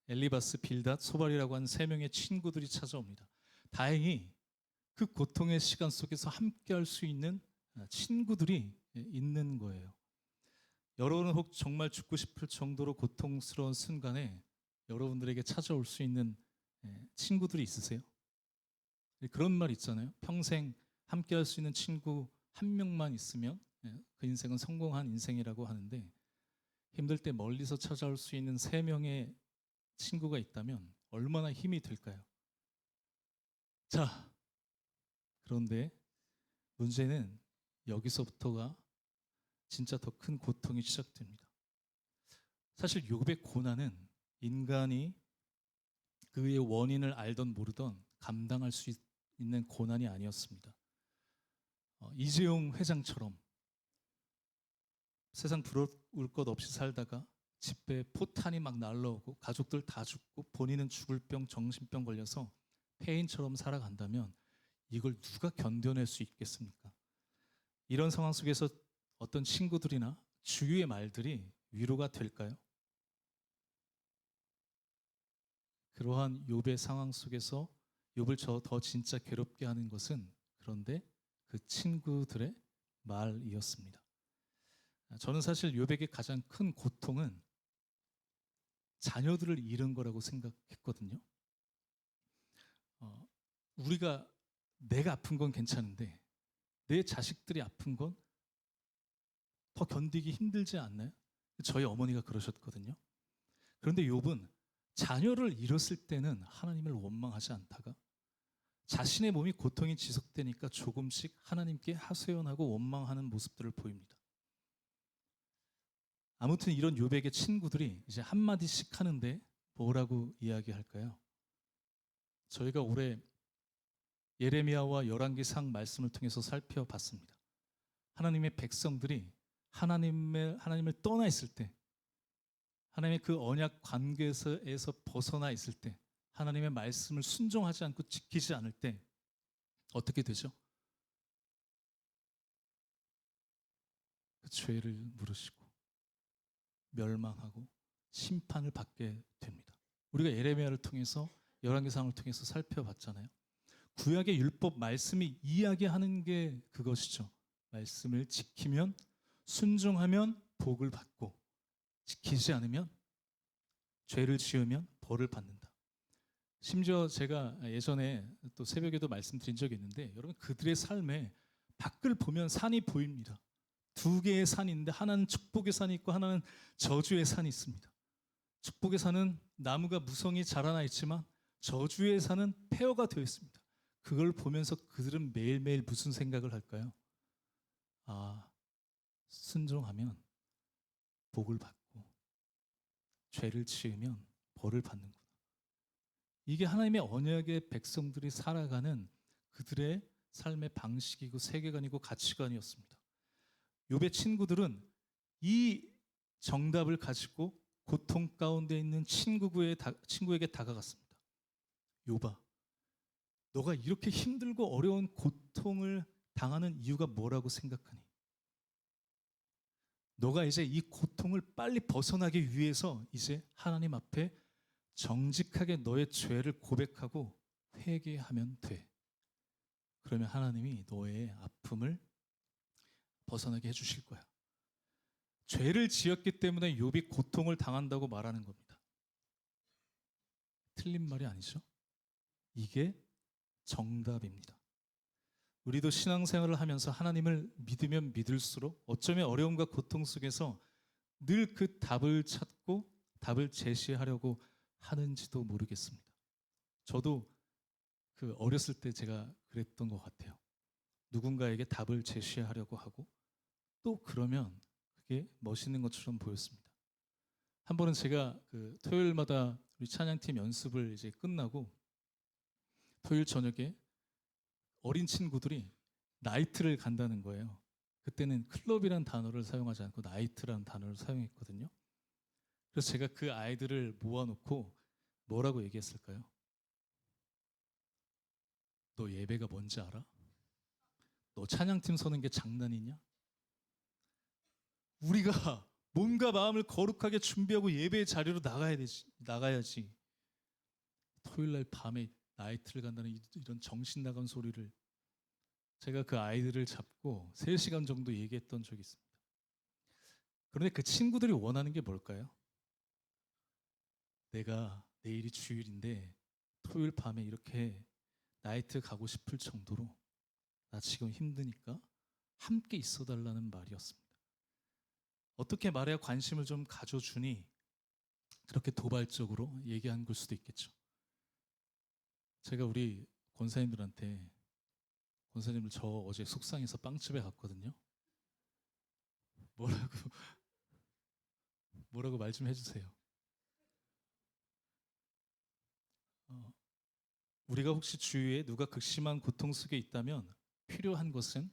엘리바스, 빌닷, 소발이라고 하는 세 명의 친구들이 찾아옵니다. 다행히 그 고통의 시간 속에서 함께할 수 있는 친구들이 있는 거예요. 여러분은 혹 정말 죽고 싶을 정도로 고통스러운 순간에 여러분들에게 찾아올 수 있는 친구들이 있으세요? 그런 말 있잖아요. 평생 함께할 수 있는 친구 한 명만 있으면 그 인생은 성공한 인생이라고 하는데, 힘들 때 멀리서 찾아올 수 있는 세 명의 친구가 있다면 얼마나 힘이 될까요? 자, 그런데 문제는 여기서부터가 진짜 더 큰 고통이 시작됩니다. 사실 욥의 고난은 인간이 그의 원인을 알던 모르던 감당할 수 있는 고난이 아니었습니다. 이재용 회장처럼 세상 부러울 것 없이 살다가 집에 포탄이 막 날라오고 가족들 다 죽고 본인은 죽을 병, 정신병 걸려서 폐인처럼 살아간다면 이걸 누가 견뎌낼 수 있겠습니까? 이런 상황 속에서 어떤 친구들이나 주위의 말들이 위로가 될까요? 그러한 욥의 상황 속에서 욥을 더 진짜 괴롭게 하는 것은 그런데 그 친구들의 말이었습니다. 저는 사실 욥에게 가장 큰 고통은 자녀들을 잃은 거라고 생각했거든요. 내가 아픈 건 괜찮은데 내 자식들이 아픈 건 더 견디기 힘들지 않나요? 저희 어머니가 그러셨거든요. 그런데 욥은 자녀를 잃었을 때는 하나님을 원망하지 않다가 자신의 몸이 고통이 지속되니까 조금씩 하나님께 하소연하고 원망하는 모습들을 보입니다. 아무튼 이런 욥에게 친구들이 이제 한마디씩 하는데 뭐라고 이야기할까요? 저희가 올해 예레미야와 열왕기상 말씀을 통해서 살펴봤습니다. 하나님의 백성들이 하나님을 떠나 있을 때, 하나님의 그 언약 관계에서 벗어나 있을 때, 하나님의 말씀을 순종하지 않고 지키지 않을 때 어떻게 되죠? 그 죄를 물으시고 멸망하고 심판을 받게 됩니다. 우리가 예레미야를 통해서 열왕기상을 통해서 살펴봤잖아요. 구약의 율법 말씀이 이야기하는 게 그것이죠. 말씀을 지키면, 순종하면 복을 받고, 지키지 않으면, 죄를 지으면 벌을 받는다. 심지어 제가 예전에 또 새벽에도 말씀드린 적이 있는데, 여러분 그들의 삶에 밖을 보면 산이 보입니다. 두 개의 산이 있는데 하나는 축복의 산이 있고 하나는 저주의 산이 있습니다. 축복의 산은 나무가 무성히 자라나 있지만 저주의 산은 폐허가 되어 있습니다. 그걸 보면서 그들은 매일매일 무슨 생각을 할까요? 순종하면 복을 받고 죄를 지으면 벌을 받는구나. 이게 하나님의 언약의 백성들이 살아가는 그들의 삶의 방식이고 세계관이고 가치관이었습니다. 욥의 친구들은 이 정답을 가지고 고통 가운데 있는 친구에게 다가갔습니다. 욥아, 너가 이렇게 힘들고 어려운 고통을 당하는 이유가 뭐라고 생각하니? 너가 이제 이 고통을 빨리 벗어나기 위해서 이제 하나님 앞에 정직하게 너의 죄를 고백하고 회개하면 돼. 그러면 하나님이 너의 아픔을 벗어나게 해주실 거야. 죄를 지었기 때문에 욥이 고통을 당한다고 말하는 겁니다. 틀린 말이 아니죠. 이게 정답입니다. 우리도 신앙생활을 하면서 하나님을 믿으면 믿을수록 어쩌면 어려움과 고통 속에서 늘 그 답을 찾고 답을 제시하려고 하는지도 모르겠습니다. 저도 그 어렸을 때 제가 그랬던 것 같아요. 누군가에게 답을 제시하려고 하고 또 그러면 그게 멋있는 것처럼 보였습니다. 한 번은 제가 그 토요일마다 우리 찬양팀 연습을 이제 끝나고 토요일 저녁에 어린 친구들이 나이트를 간다는 거예요. 그때는 클럽이라는 단어를 사용하지 않고 나이트라는 단어를 사용했거든요. 그래서 제가 그 아이들을 모아놓고 뭐라고 얘기했을까요? 너 예배가 뭔지 알아? 너 찬양팀 서는 게 장난이냐? 우리가 몸과 마음을 거룩하게 준비하고 예배의 자리로 나가야지. 토요일 날 밤에 나이트를 간다는 이런 정신 나간 소리를 제가 그 아이들을 잡고 3시간 정도 얘기했던 적이 있습니다. 그런데 그 친구들이 원하는 게 뭘까요? 내가 내일이 주일인데 토요일 밤에 이렇게 나이트 가고 싶을 정도로 나 지금 힘드니까 함께 있어달라는 말이었습니다. 어떻게 말해야 관심을 좀 가져주니 그렇게 도발적으로 얘기한 걸 수도 있겠죠. 제가 우리 권사님들 저 어제 속상해서 빵집에 갔거든요. 뭐라고 말 좀 해주세요. 우리가 혹시 주위에 누가 극심한 고통 속에 있다면 필요한 것은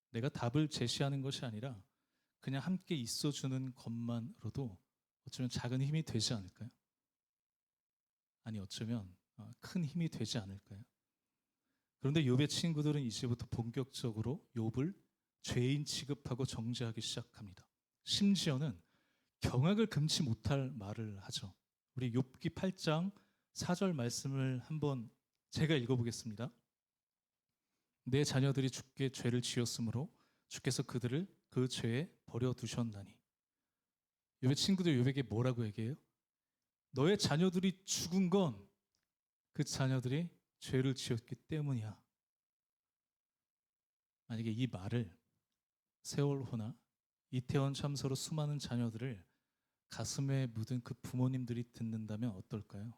내가 답을 제시하는 것이 아니라 그냥 함께 있어주는 것만으로도 어쩌면 작은 힘이 되지 않을까요? 아니 어쩌면 큰 힘이 되지 않을까요? 그런데 욥의 친구들은 이제부터 본격적으로 욥을 죄인 취급하고 정죄하기 시작합니다. 심지어는 경악을 금치 못할 말을 하죠. 우리 욥기 8장 4절 말씀을 한번 제가 읽어보겠습니다. 내 자녀들이 주께 죄를 지었으므로 주께서 그들을 그 죄에 버려두셨나니. 욥의 친구들 욥에게 뭐라고 얘기해요? 너의 자녀들이 죽은 건 그 자녀들이 죄를 지었기 때문이야. 만약에 이 말을 세월호나 이태원 참사로 수많은 자녀들을 가슴에 묻은 그 부모님들이 듣는다면 어떨까요?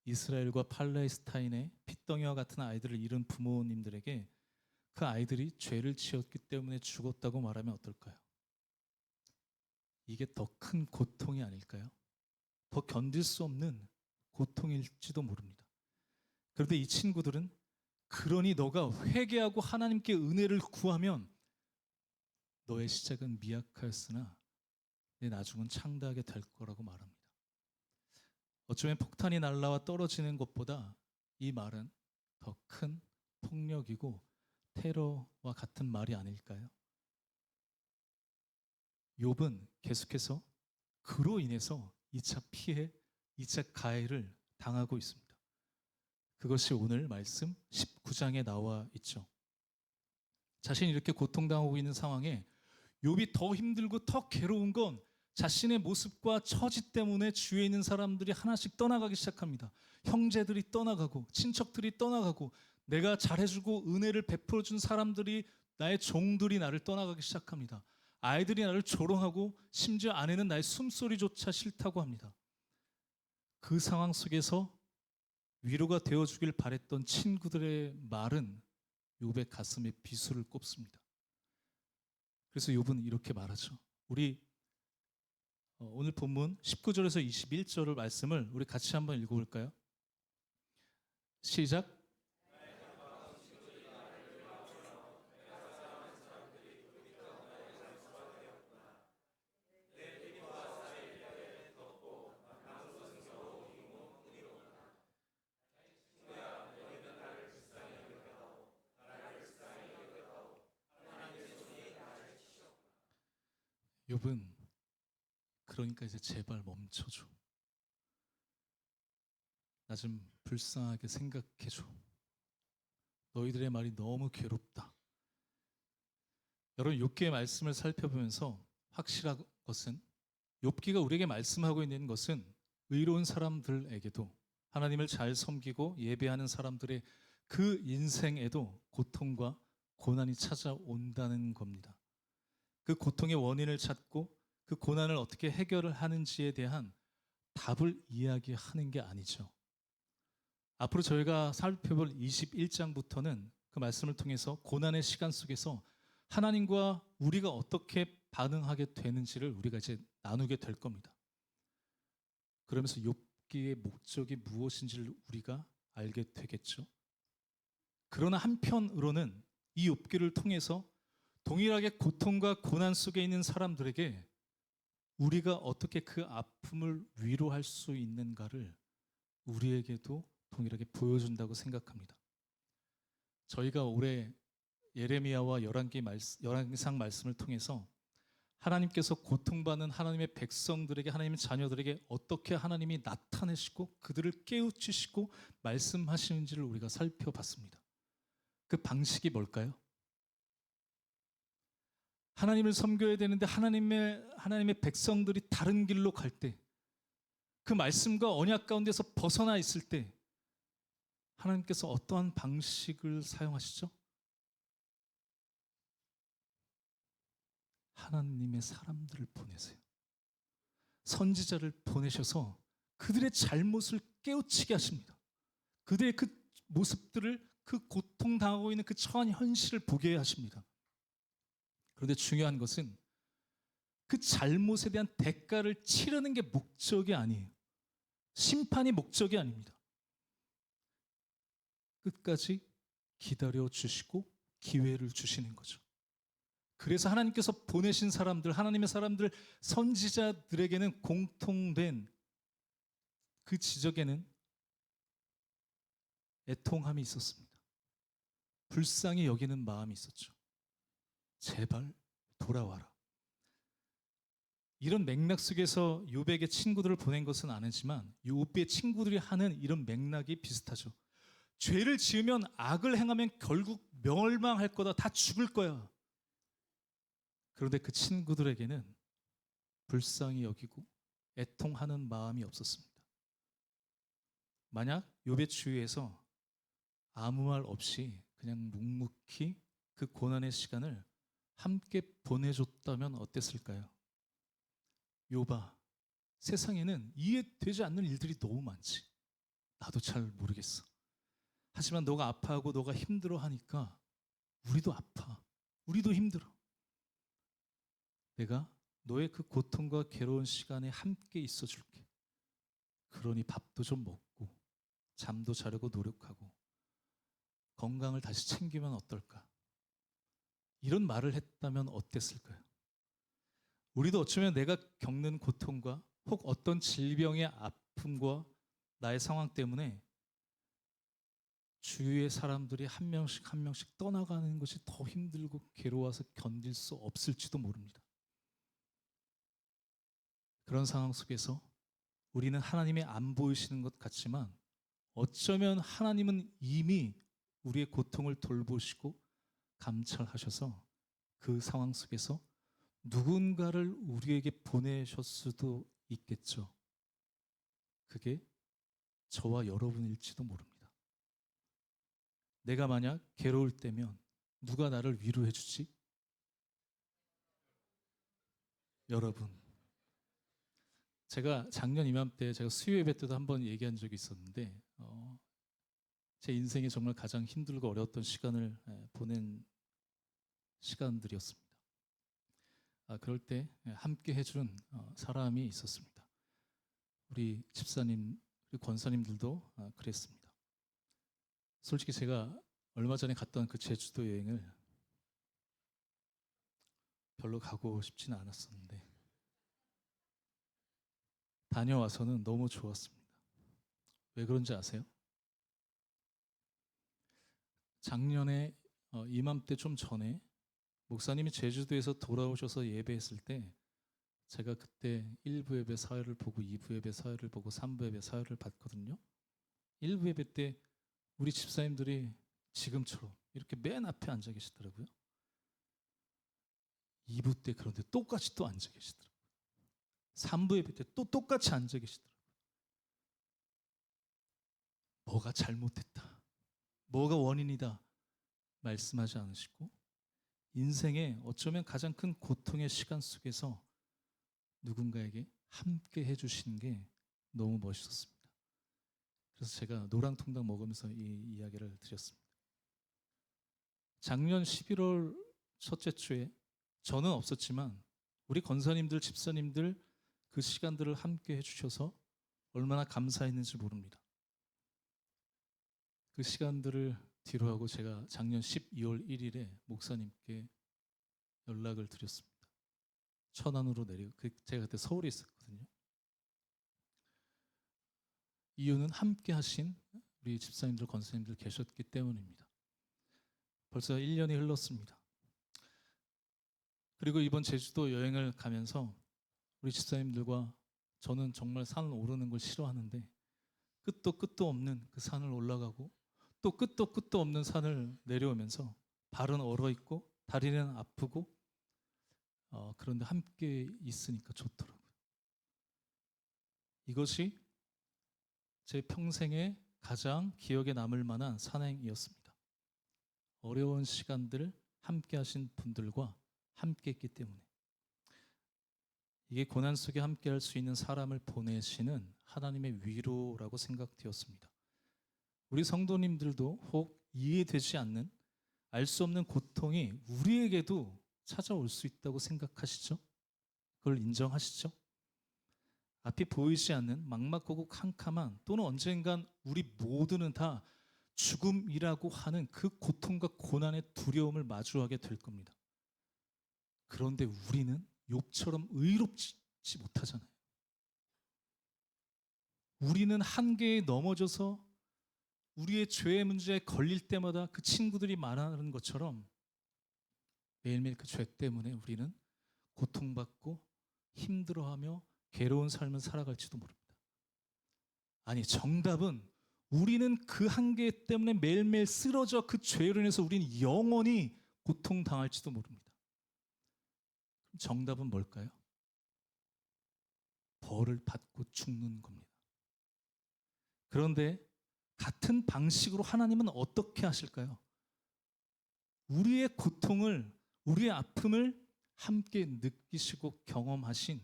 이스라엘과 팔레스타인의 핏덩이와 같은 아이들을 잃은 부모님들에게 그 아이들이 죄를 지었기 때문에 죽었다고 말하면 어떨까요? 이게 더 큰 고통이 아닐까요? 더 견딜 수 없는 고통일지도 모릅니다. 그런데 이 친구들은 그러니 너가 회개하고 하나님께 은혜를 구하면 너의 시작은 미약하였으나 내 나중은 창대하게 될 거라고 말합니다. 어쩌면 폭탄이 날라와 떨어지는 것보다 이 말은 더 큰 폭력이고 테러와 같은 말이 아닐까요? 욥은 계속해서 그로 인해서 2차 피해, 2차 가해를 당하고 있습니다. 그것이 오늘 말씀 19장에 나와 있죠. 자신이 이렇게 고통당하고 있는 상황에 욥이 더 힘들고 더 괴로운 건 자신의 모습과 처지 때문에 주위에 있는 사람들이 하나씩 떠나가기 시작합니다. 형제들이 떠나가고 친척들이 떠나가고 내가 잘해주고 은혜를 베풀어준 사람들이 나의 종들이 나를 떠나가기 시작합니다. 아이들이 나를 조롱하고 심지어 아내는 나의 숨소리조차 싫다고 합니다. 그 상황 속에서 위로가 되어주길 바랬던 친구들의 말은 욥의 가슴에 비수를 꼽습니다. 그래서 욥은 이렇게 말하죠. 우리 오늘 본문 19절에서 21절의 말씀을 우리 같이 한번 읽어볼까요? 시작. 욥은 그러니까 이제 제발 멈춰줘. 나 좀 불쌍하게 생각해줘. 너희들의 말이 너무 괴롭다. 여러분 욥기의 말씀을 살펴보면서 확실한 것은 욥기가 우리에게 말씀하고 있는 것은 의로운 사람들에게도 하나님을 잘 섬기고 예배하는 사람들의 그 인생에도 고통과 고난이 찾아온다는 겁니다. 그 고통의 원인을 찾고 그 고난을 어떻게 해결을 하는지에 대한 답을 이야기하는 게 아니죠. 앞으로 저희가 살펴볼 21장부터는 그 말씀을 통해서 고난의 시간 속에서 하나님과 우리가 어떻게 반응하게 되는지를 우리가 이제 나누게 될 겁니다. 그러면서 욥기의 목적이 무엇인지를 우리가 알게 되겠죠. 그러나 한편으로는 이 욥기를 통해서 동일하게 고통과 고난 속에 있는 사람들에게 우리가 어떻게 그 아픔을 위로할 수 있는가를 우리에게도 동일하게 보여준다고 생각합니다. 저희가 올해 예레미야와 열왕기상 말씀을 통해서 하나님께서 고통받는 하나님의 백성들에게, 하나님의 자녀들에게 어떻게 하나님이 나타내시고 그들을 깨우치시고 말씀하시는지를 우리가 살펴봤습니다. 그 방식이 뭘까요? 하나님을 섬겨야 되는데 하나님의 백성들이 다른 길로 갈 때, 그 말씀과 언약 가운데서 벗어나 있을 때 하나님께서 어떠한 방식을 사용하시죠? 하나님의 사람들을 보내세요. 선지자를 보내셔서 그들의 잘못을 깨우치게 하십니다. 그들의 그 모습들을, 그 고통당하고 있는 그 처한 현실을 보게 하십니다. 그런데 중요한 것은 그 잘못에 대한 대가를 치르는 게 목적이 아니에요. 심판이 목적이 아닙니다. 끝까지 기다려 주시고 기회를 주시는 거죠. 그래서 하나님께서 보내신 사람들, 하나님의 사람들, 선지자들에게는 공통된 그 지적에는 애통함이 있었습니다. 불쌍히 여기는 마음이 있었죠. 제발 돌아와라. 이런 맥락 속에서 욥에게 친구들을 보낸 것은 아니지만 욥의 친구들이 하는 이런 맥락이 비슷하죠. 죄를 지으면, 악을 행하면 결국 멸망할 거다. 다 죽을 거야. 그런데 그 친구들에게는 불쌍히 여기고 애통하는 마음이 없었습니다. 만약 욥의 주위에서 아무 말 없이 그냥 묵묵히 그 고난의 시간을 함께 보내줬다면 어땠을까요? 욥아, 세상에는 이해되지 않는 일들이 너무 많지. 나도 잘 모르겠어. 하지만 너가 아파하고 너가 힘들어 하니까 우리도 아파. 우리도 힘들어. 내가 너의 그 고통과 괴로운 시간에 함께 있어 줄게. 그러니 밥도 좀 먹고 잠도 자려고 노력하고 건강을 다시 챙기면 어떨까? 이런 말을 했다면 어땠을까요? 우리도 어쩌면 내가 겪는 고통과 혹 어떤 질병의 아픔과 나의 상황 때문에 주위의 사람들이 한 명씩 한 명씩 떠나가는 것이 더 힘들고 괴로워서 견딜 수 없을지도 모릅니다. 그런 상황 속에서 우리는 하나님이 안 보이시는 것 같지만 어쩌면 하나님은 이미 우리의 고통을 돌보시고 감찰하셔서 그 상황 속에서 누군가를 우리에게 보내셨을 수도 있겠죠. 그게 저와 여러분일지도 모릅니다. 내가 만약 괴로울 때면 누가 나를 위로해 주지? 여러분. 제가 작년 이맘때 제가 수요 예배 때도 한번 얘기한 적이 있었는데 제 인생에 정말 가장 힘들고 어려웠던 시간을 보낸 시간들이었습니다. 그럴 때 함께 해준 사람이 있었습니다. 우리 집사님, 우리 권사님들도 그랬습니다. 솔직히 제가 얼마 전에 갔던 그 제주도 여행을 별로 가고 싶지는 않았었는데 다녀와서는 너무 좋았습니다. 왜 그런지 아세요? 작년에 이맘때 좀 전에 목사님이 제주도에서 돌아오셔서 예배했을 때 제가 그때 1부 예배 사회를 보고 2부 예배 사회를 보고 3부 예배 사회를 봤거든요. 1부 예배 때 우리 집사님들이 지금처럼 이렇게 맨 앞에 앉아 계시더라고요. 2부 때 그런데 똑같이 또 앉아 계시더라고요. 3부 예배 때 또 똑같이 앉아 계시더라고요. 뭐가 잘못됐다, 뭐가 원인이다 말씀하지 않으시고 인생에 어쩌면 가장 큰 고통의 시간 속에서 누군가에게 함께 해주시는 게 너무 멋있었습니다. 그래서 제가 노랑통닭 먹으면서 이 이야기를 드렸습니다. 작년 11월 첫째 주에 저는 없었지만 우리 권사님들, 집사님들 그 시간들을 함께 해주셔서 얼마나 감사했는지 모릅니다. 그 시간들을 뒤로 하고 제가 작년 12월 1일에 목사님께 연락을 드렸습니다. 천안으로 제가 그때 서울에 있었거든요. 이유는 함께 하신 우리 집사님들, 권사님들 계셨기 때문입니다. 벌써 1년이 흘렀습니다. 그리고 이번 제주도 여행을 가면서 우리 집사님들과 저는 정말 산을 오르는 걸 싫어하는데 끝도 없는 그 산을 올라가고 또 끝도 없는 산을 내려오면서 발은 얼어있고 다리는 아프고 그런데 함께 있으니까 좋더라고요. 이것이 제 평생에 가장 기억에 남을 만한 산행이었습니다. 어려운 시간들을 함께 하신 분들과 함께 했기 때문에 이게 고난 속에 함께 할 수 있는 사람을 보내시는 하나님의 위로라고 생각되었습니다. 우리 성도님들도 혹 이해되지 않는 알 수 없는 고통이 우리에게도 찾아올 수 있다고 생각하시죠? 그걸 인정하시죠? 앞이 보이지 않는 막막하고 캄캄한 또는 언젠간 우리 모두는 다 죽음이라고 하는 그 고통과 고난의 두려움을 마주하게 될 겁니다. 그런데 우리는 욥처럼 의롭지 못하잖아요. 우리는 한계에 넘어져서 우리의 죄의 문제에 걸릴 때마다 그 친구들이 말하는 것처럼 매일매일 그 죄 때문에 우리는 고통받고 힘들어하며 괴로운 삶을 살아갈지도 모릅니다. 아니, 정답은 우리는 그 한계 때문에 매일매일 쓰러져 그 죄로 인해서 우리는 영원히 고통당할지도 모릅니다. 그럼 정답은 뭘까요? 벌을 받고 죽는 겁니다. 그런데 같은 방식으로 하나님은 어떻게 하실까요? 우리의 고통을, 우리의 아픔을 함께 느끼시고 경험하신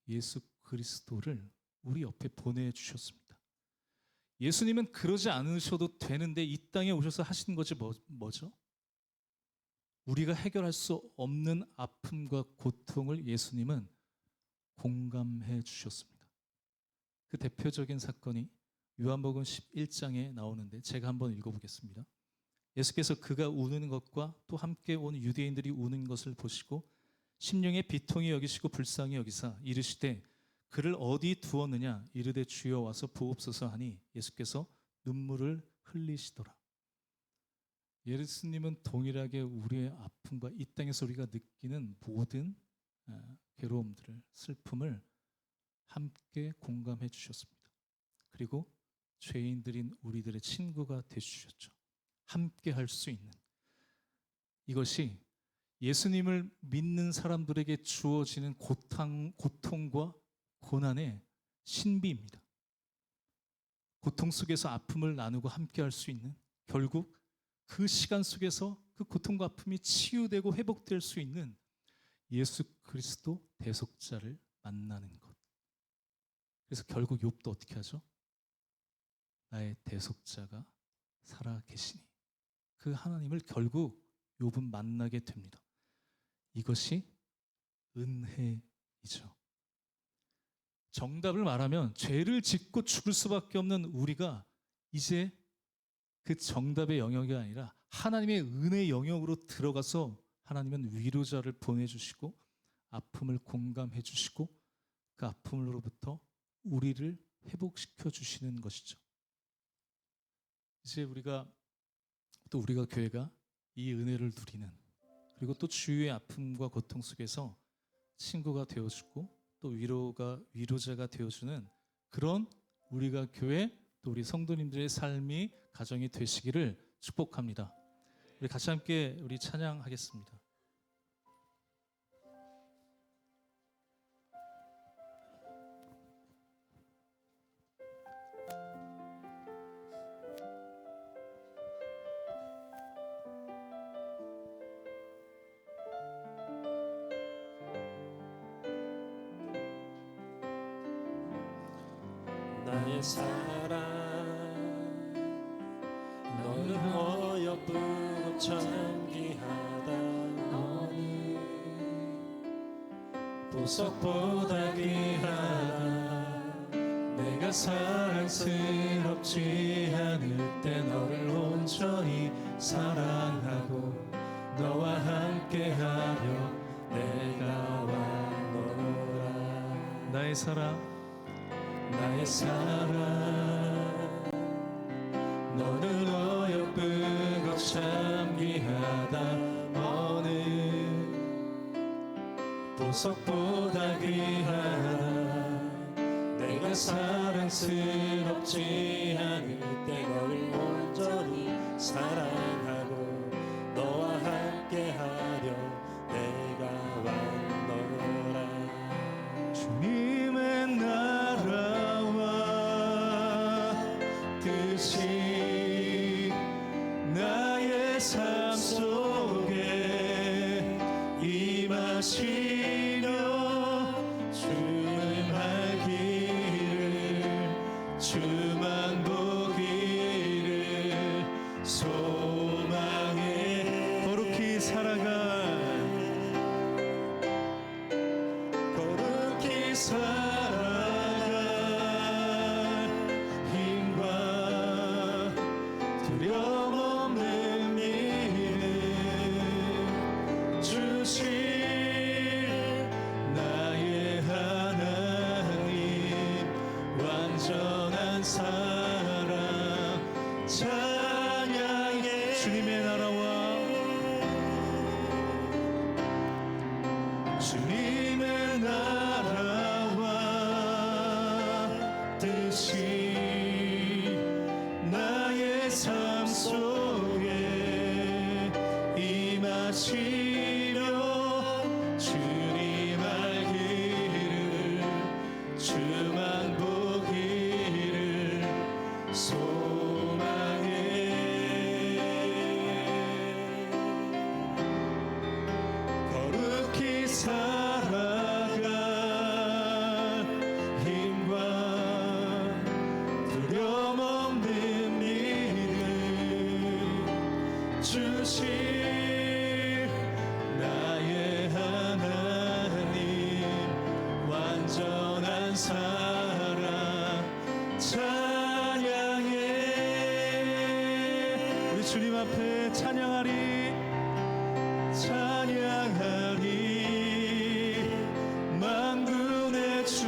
예수 그리스도를 우리 옆에 보내주셨습니다. 예수님은 그러지 않으셔도 되는데 이 땅에 오셔서 하신 것이 뭐죠? 우리가 해결할 수 없는 아픔과 고통을 예수님은 공감해 주셨습니다. 그 대표적인 사건이 요한복음 11장에 나오는데 제가 한번 읽어보겠습니다. 예수께서 그가 우는 것과 또 함께 온 유대인들이 우는 것을 보시고 심령에 비통히 여기시고 불쌍히 여기사 이르시되 그를 어디 두었느냐 이르되 주여 와서 보옵소서 하니 예수께서 눈물을 흘리시더라. 예수님은 동일하게 우리의 아픔과 이 땅에서 우리가 느끼는 모든 괴로움들을, 슬픔을 함께 공감해 주셨습니다. 그리고 죄인들인 우리들의 친구가 되주셨죠. 함께 할 수 있는 이것이 예수님을 믿는 사람들에게 주어지는 고통과 고난의 신비입니다. 고통 속에서 아픔을 나누고 함께 할 수 있는, 결국 그 시간 속에서 그 고통과 아픔이 치유되고 회복될 수 있는 예수 그리스도 대속자를 만나는 것. 그래서 결국 욥도 어떻게 하죠? 나의 대속자가 살아 계시니 그 하나님을 결국 욥은 만나게 됩니다. 이것이 은혜이죠. 정답을 말하면 죄를 짓고 죽을 수밖에 없는 우리가 이제 그 정답의 영역이 아니라 하나님의 은혜 영역으로 들어가서 하나님은 위로자를 보내주시고 아픔을 공감해 주시고 그 아픔으로부터 우리를 회복시켜 주시는 것이죠. 이제 우리가 교회가 이 은혜를 누리는, 그리고 또 주위의 아픔과 고통 속에서 친구가 되어주고 또 위로자가 되어주는 그런 우리가 교회 또 우리 성도님들의 삶이 가정이 되시기를 축복합니다. 우리 같이 함께 우리 찬양하겠습니다. 나의 사랑 너는 어여쁘고 참기하다 너는 보석보다 귀하다 내가 사랑스럽지 않을 때 너를 온전히 사랑하고 너와 함께하려 내가 왔노라. 나의 사랑 나의 사랑 너는 어여쁘고 참 귀하다. 어느 보석보다 귀하다. 내가 사랑스럽지 않을 때 너를 온전히 사랑하고 너와 함께하려 내가 왔노라. 주님의 나라와 뜻이 나의 삶 속에 임하시며 주를 알기를 주만 보기를 소망해. 거룩히 살아가 거룩히 살아갈 힘과 두려움 없는 믿음 주실 나의 하나님. 완전한 사랑 찬양해. 주님의 나라와 주님의 나라와 뜻이 나의 삶 속에 임하시며 주님 알기를 주만 보기를 소망해. 거룩히 살아갈 힘과 두려움 없는 믿음 주실 나의 하나님. 완전한 사랑 찬양해. 우리 주님 앞에 찬양하리 찬양하리. 만군의 주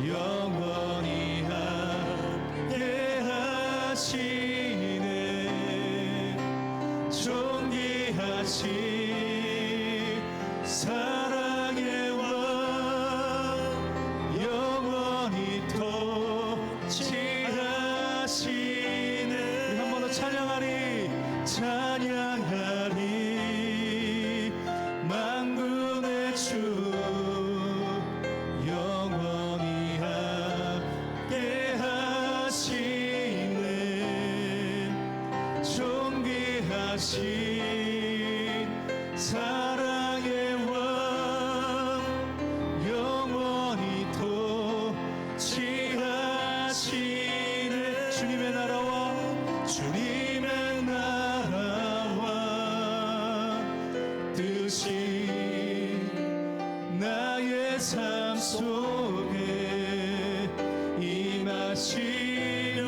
영원히 함께 하시네. 존귀하신 사랑의 왕 영원히 통치하시네. 우리 한 번 더 찬양하리 찬양하리. 만군의 주 영원히 함께 하시네. 존귀하신 사랑의 왕 영원히 통치하시네. 주님의 나라와 주님의 나라와 뜻이 나의 삶 속에 임하시며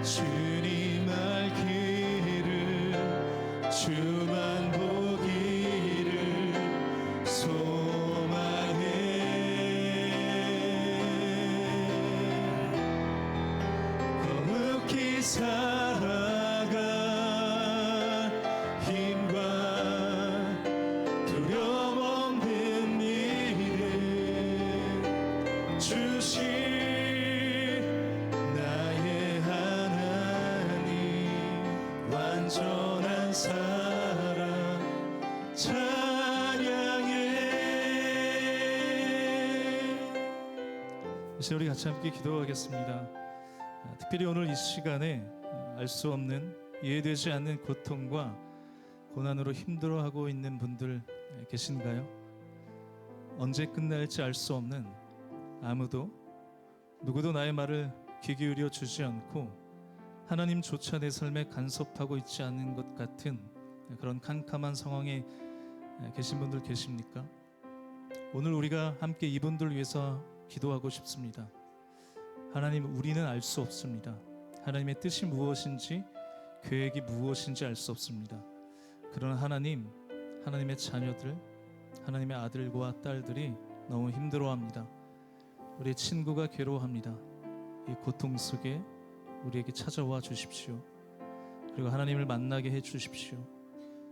주님 알기를 주만 보기를 소망해. 거룩히 살아갈 힘과 두려움 없는 믿음 주실 나의 하나님. 완전한 사랑 찬양해. 이제 우리 같이 함께 기도하겠습니다. 특별히 오늘 이 시간에 알 수 없는 이해되지 않는 고통과 고난으로 힘들어하고 있는 분들 계신가요? 언제 끝날지 알 수 없는, 아무도 누구도 나의 말을 귀 기울여 주지 않고 하나님조차 내 삶에 간섭하고 있지 않는 것 같은 그런 캄캄한 상황에 계신 분들 계십니까? 오늘 우리가 함께 이분들 위해서 기도하고 싶습니다. 하나님, 우리는 알 수 없습니다. 하나님의 뜻이 무엇인지, 계획이 무엇인지 알 수 없습니다. 그러나 하나님, 하나님의 자녀들, 하나님의 아들과 딸들이 너무 힘들어합니다. 우리 친구가 괴로워합니다. 이 고통 속에 우리에게 찾아와 주십시오. 그리고 하나님을 만나게 해 주십시오.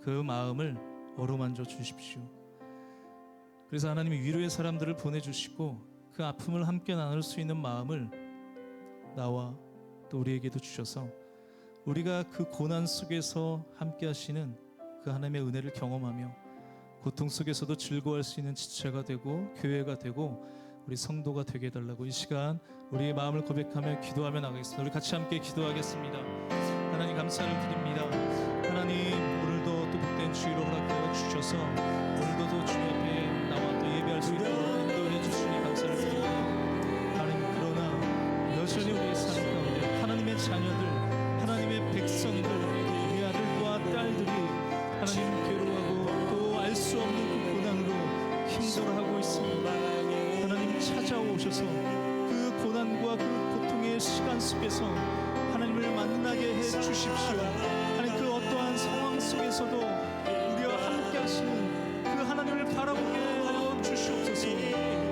그 마음을 어루만져 주십시오. 그래서 하나님이 위로의 사람들을 보내주시고 그 아픔을 함께 나눌 수 있는 마음을 나와 또 우리에게도 주셔서 우리가 그 고난 속에서 함께 하시는 그 하나님의 은혜를 경험하며 고통 속에서도 즐거워할 수 있는 지체가 되고 교회가 되고 우리 성도가 되게 해달라고 이 시간 우리의 마음을 고백하며 기도하며 나가겠습니다. 우리 같이 함께 기도하겠습니다. 하나님 감사를 드립니다. 하나님 오늘도 또 복된 주의로 허락하여 주셔서 오늘도 또 주님 앞에 나와 또 예배할 수 있도록 인도해 주시니 감사를 드립니다. 하나님 그러나 여전히 우리의 삶 가운데 하나님의 자녀들, 하나님의 백성들, 우리 아들과 딸들이 하나님 괴로워하고 또 알 수 없는 그 고난으로 힘들어하고 있습니다. 하나님 찾아오셔서 그 고난과 그 고통의 시간 속에서 하나님을 만나게 해 주십시오. 하나님 그 어떠한 상황 속에서도 우리와 함께 하시는 그 하나님을 바라보게 하여 주시옵소서.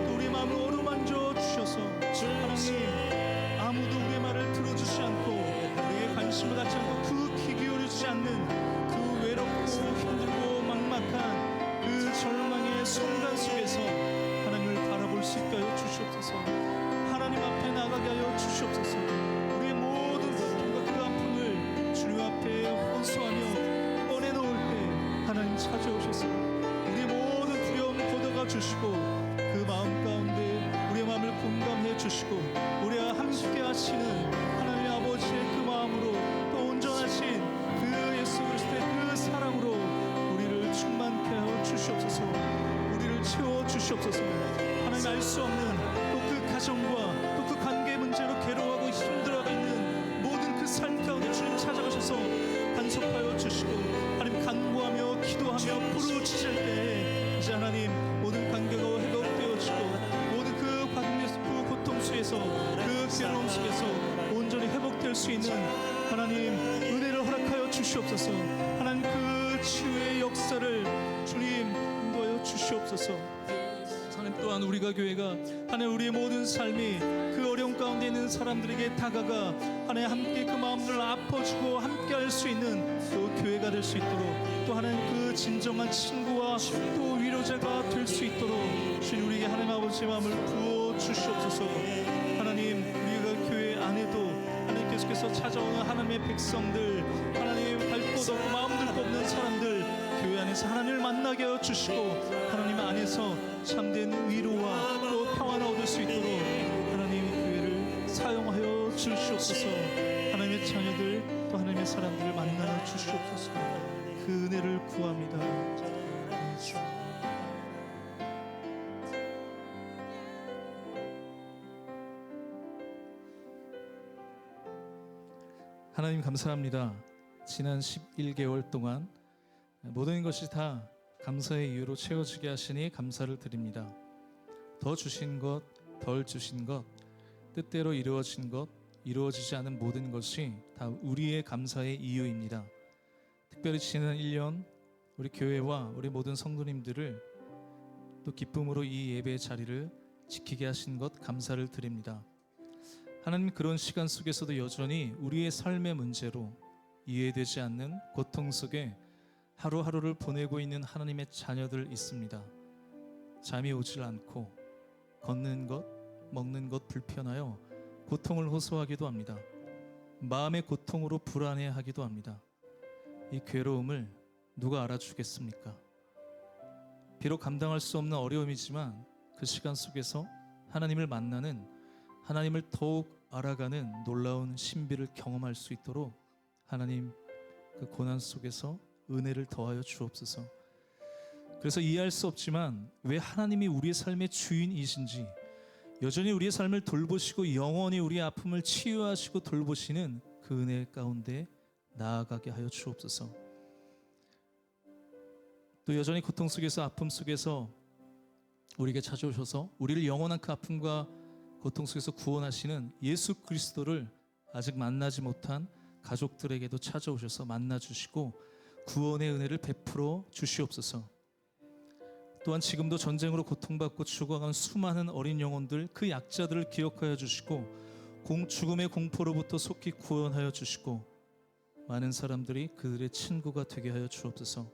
또 우리의 마음을 어루만져 주셔서 하나님 아무도 우리의 말을 들어주지 않고 우리에게 관심을 갖지 않고 그 귀 기울이지 않는 그 외롭고 힘들고 막막한 그 절망의 순간 속에서 하나님을 바라볼 수 있게 하여 주시옵소서. 하나님 앞에 나가게 하여 주시옵소서. 우리의 모든 고통과 그 아픔을 주님 앞에 호소하며 꺼내놓을 때 하나님 찾아오셔서 우리의 모든 두려움 걷어가 주시고 그 마음 가운데 우리의 마음을 공감해 주시고 우리와 함께 하시는 하나님 아버지의 그 마음으로 또 온전하신 그 예수 그리스도의 그 사랑으로 우리를 충만케 하여 주시옵소서. 우리를 채워 주시옵소서. 하나님 알 수 없는 또 그 가정과 또 그 관계 문제로 괴로워하고 힘들어하고 있는 모든 그 삶 가운데 주님 찾아가셔서 간섭하여 주시고 하나님 간구하며 기도하며 부르짖을 때 이제 하나님 모든 관계가 회복되어지고 모든 그 관계 그 고통 속에서 그 괴로움 속에서 온전히 회복될 수 있는 하나님 은혜를 허락하여 주시옵소서. 하나님 그 치유의 역사를 주님 인도하여 주시옵소서. 하나님 또한 우리가 교회가 하나님 우리의 모든 삶이 그 어려움 가운데 있는 사람들에게 다가가 하나님 함께 그 마음들을 아파주고 함께 할 수 있는 또 교회가 될 수 있도록 또 하나님 그 진정한 친구와 또 위로자가 될 수 있도록 주님 우리에게 하나님 아버지의 마음을 부어 주시옵소서. 하나님 우리가 교회 안에도 하나님 계속해서 찾아오는 하나님의 백성들 하나님 갈 곳 없고 마음들 없는 사람들 교회 안에서 하나님을 만나게 하여 주시고 하나님 안에서 참된 위로와 또 평안을 얻을 수 있도록 하나님 교회를 사용하여 주시옵소서. 하나님의 자녀들 또 하나님의 사람들을 만나 주시옵소서. 그 은혜를 구합니다. 하나님 감사합니다. 지난 11개월 동안 모든 것이 다 감사의 이유로 채워지게 하시니 감사를 드립니다. 더 주신 것, 덜 주신 것, 뜻대로 이루어진 것, 이루어지지 않은 모든 것이 다 우리의 감사의 이유입니다. 특별히 지난 1년 우리 교회와 우리 모든 성도님들을 또 기쁨으로 이 예배의 자리를 지키게 하신 것 감사를 드립니다. 하나님 그런 시간 속에서도 여전히 우리의 삶의 문제로 이해되지 않는 고통 속에 하루하루를 보내고 있는 하나님의 자녀들 있습니다. 잠이 오질 않고 걷는 것, 먹는 것 불편하여 고통을 호소하기도 합니다. 마음의 고통으로 불안해하기도 합니다. 이 괴로움을 누가 알아주겠습니까? 비록 감당할 수 없는 어려움이지만 그 시간 속에서 하나님을 만나는 하나님을 더욱 알아가는 놀라운 신비를 경험할 수 있도록 하나님 그 고난 속에서 은혜를 더하여 주옵소서. 그래서 이해할 수 없지만 왜 하나님이 우리의 삶의 주인이신지 여전히 우리의 삶을 돌보시고 영원히 우리의 아픔을 치유하시고 돌보시는 그 은혜 가운데 나아가게 하여 주옵소서. 또 여전히 고통 속에서 아픔 속에서 우리에게 찾아오셔서 우리를 영원한 그 아픔과 고통 속에서 구원하시는 예수 그리스도를 아직 만나지 못한 가족들에게도 찾아오셔서 만나주시고 구원의 은혜를 베풀어 주시옵소서. 또한 지금도 전쟁으로 고통받고 죽어간 수많은 어린 영혼들, 그 약자들을 기억하여 주시고 죽음의 공포로부터 속히 구원하여 주시고 많은 사람들이 그들의 친구가 되게 하여 주옵소서.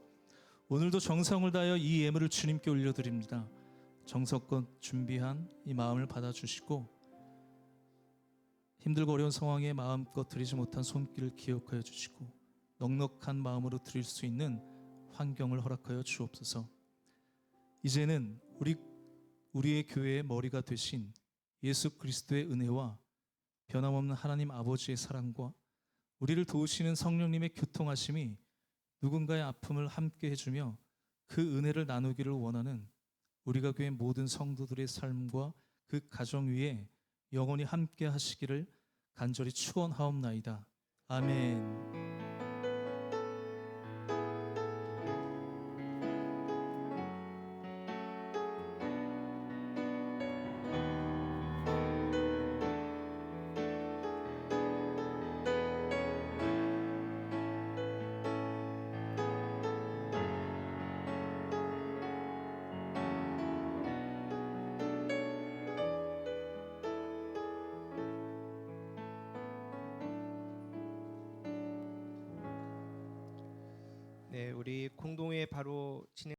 오늘도 정성을 다하여 이 예물을 주님께 올려드립니다. 정성껏 준비한 이 마음을 받아주시고 힘들고 어려운 상황에 마음껏 드리지 못한 손길을 기억하여 주시고 넉넉한 마음으로 드릴 수 있는 환경을 허락하여 주옵소서. 이제는 우리의 교회의 머리가 되신 예수 그리스도의 은혜와 변함없는 하나님 아버지의 사랑과 우리를 도우시는 성령님의 교통하심이 누군가의 아픔을 함께 해주며 그 은혜를 나누기를 원하는 우리가 교회 모든 성도들의 삶과 그 가정 위에 영원히 함께 하시기를 간절히 축원하옵나이다. 아멘. 네, 우리 공동회 바로 진행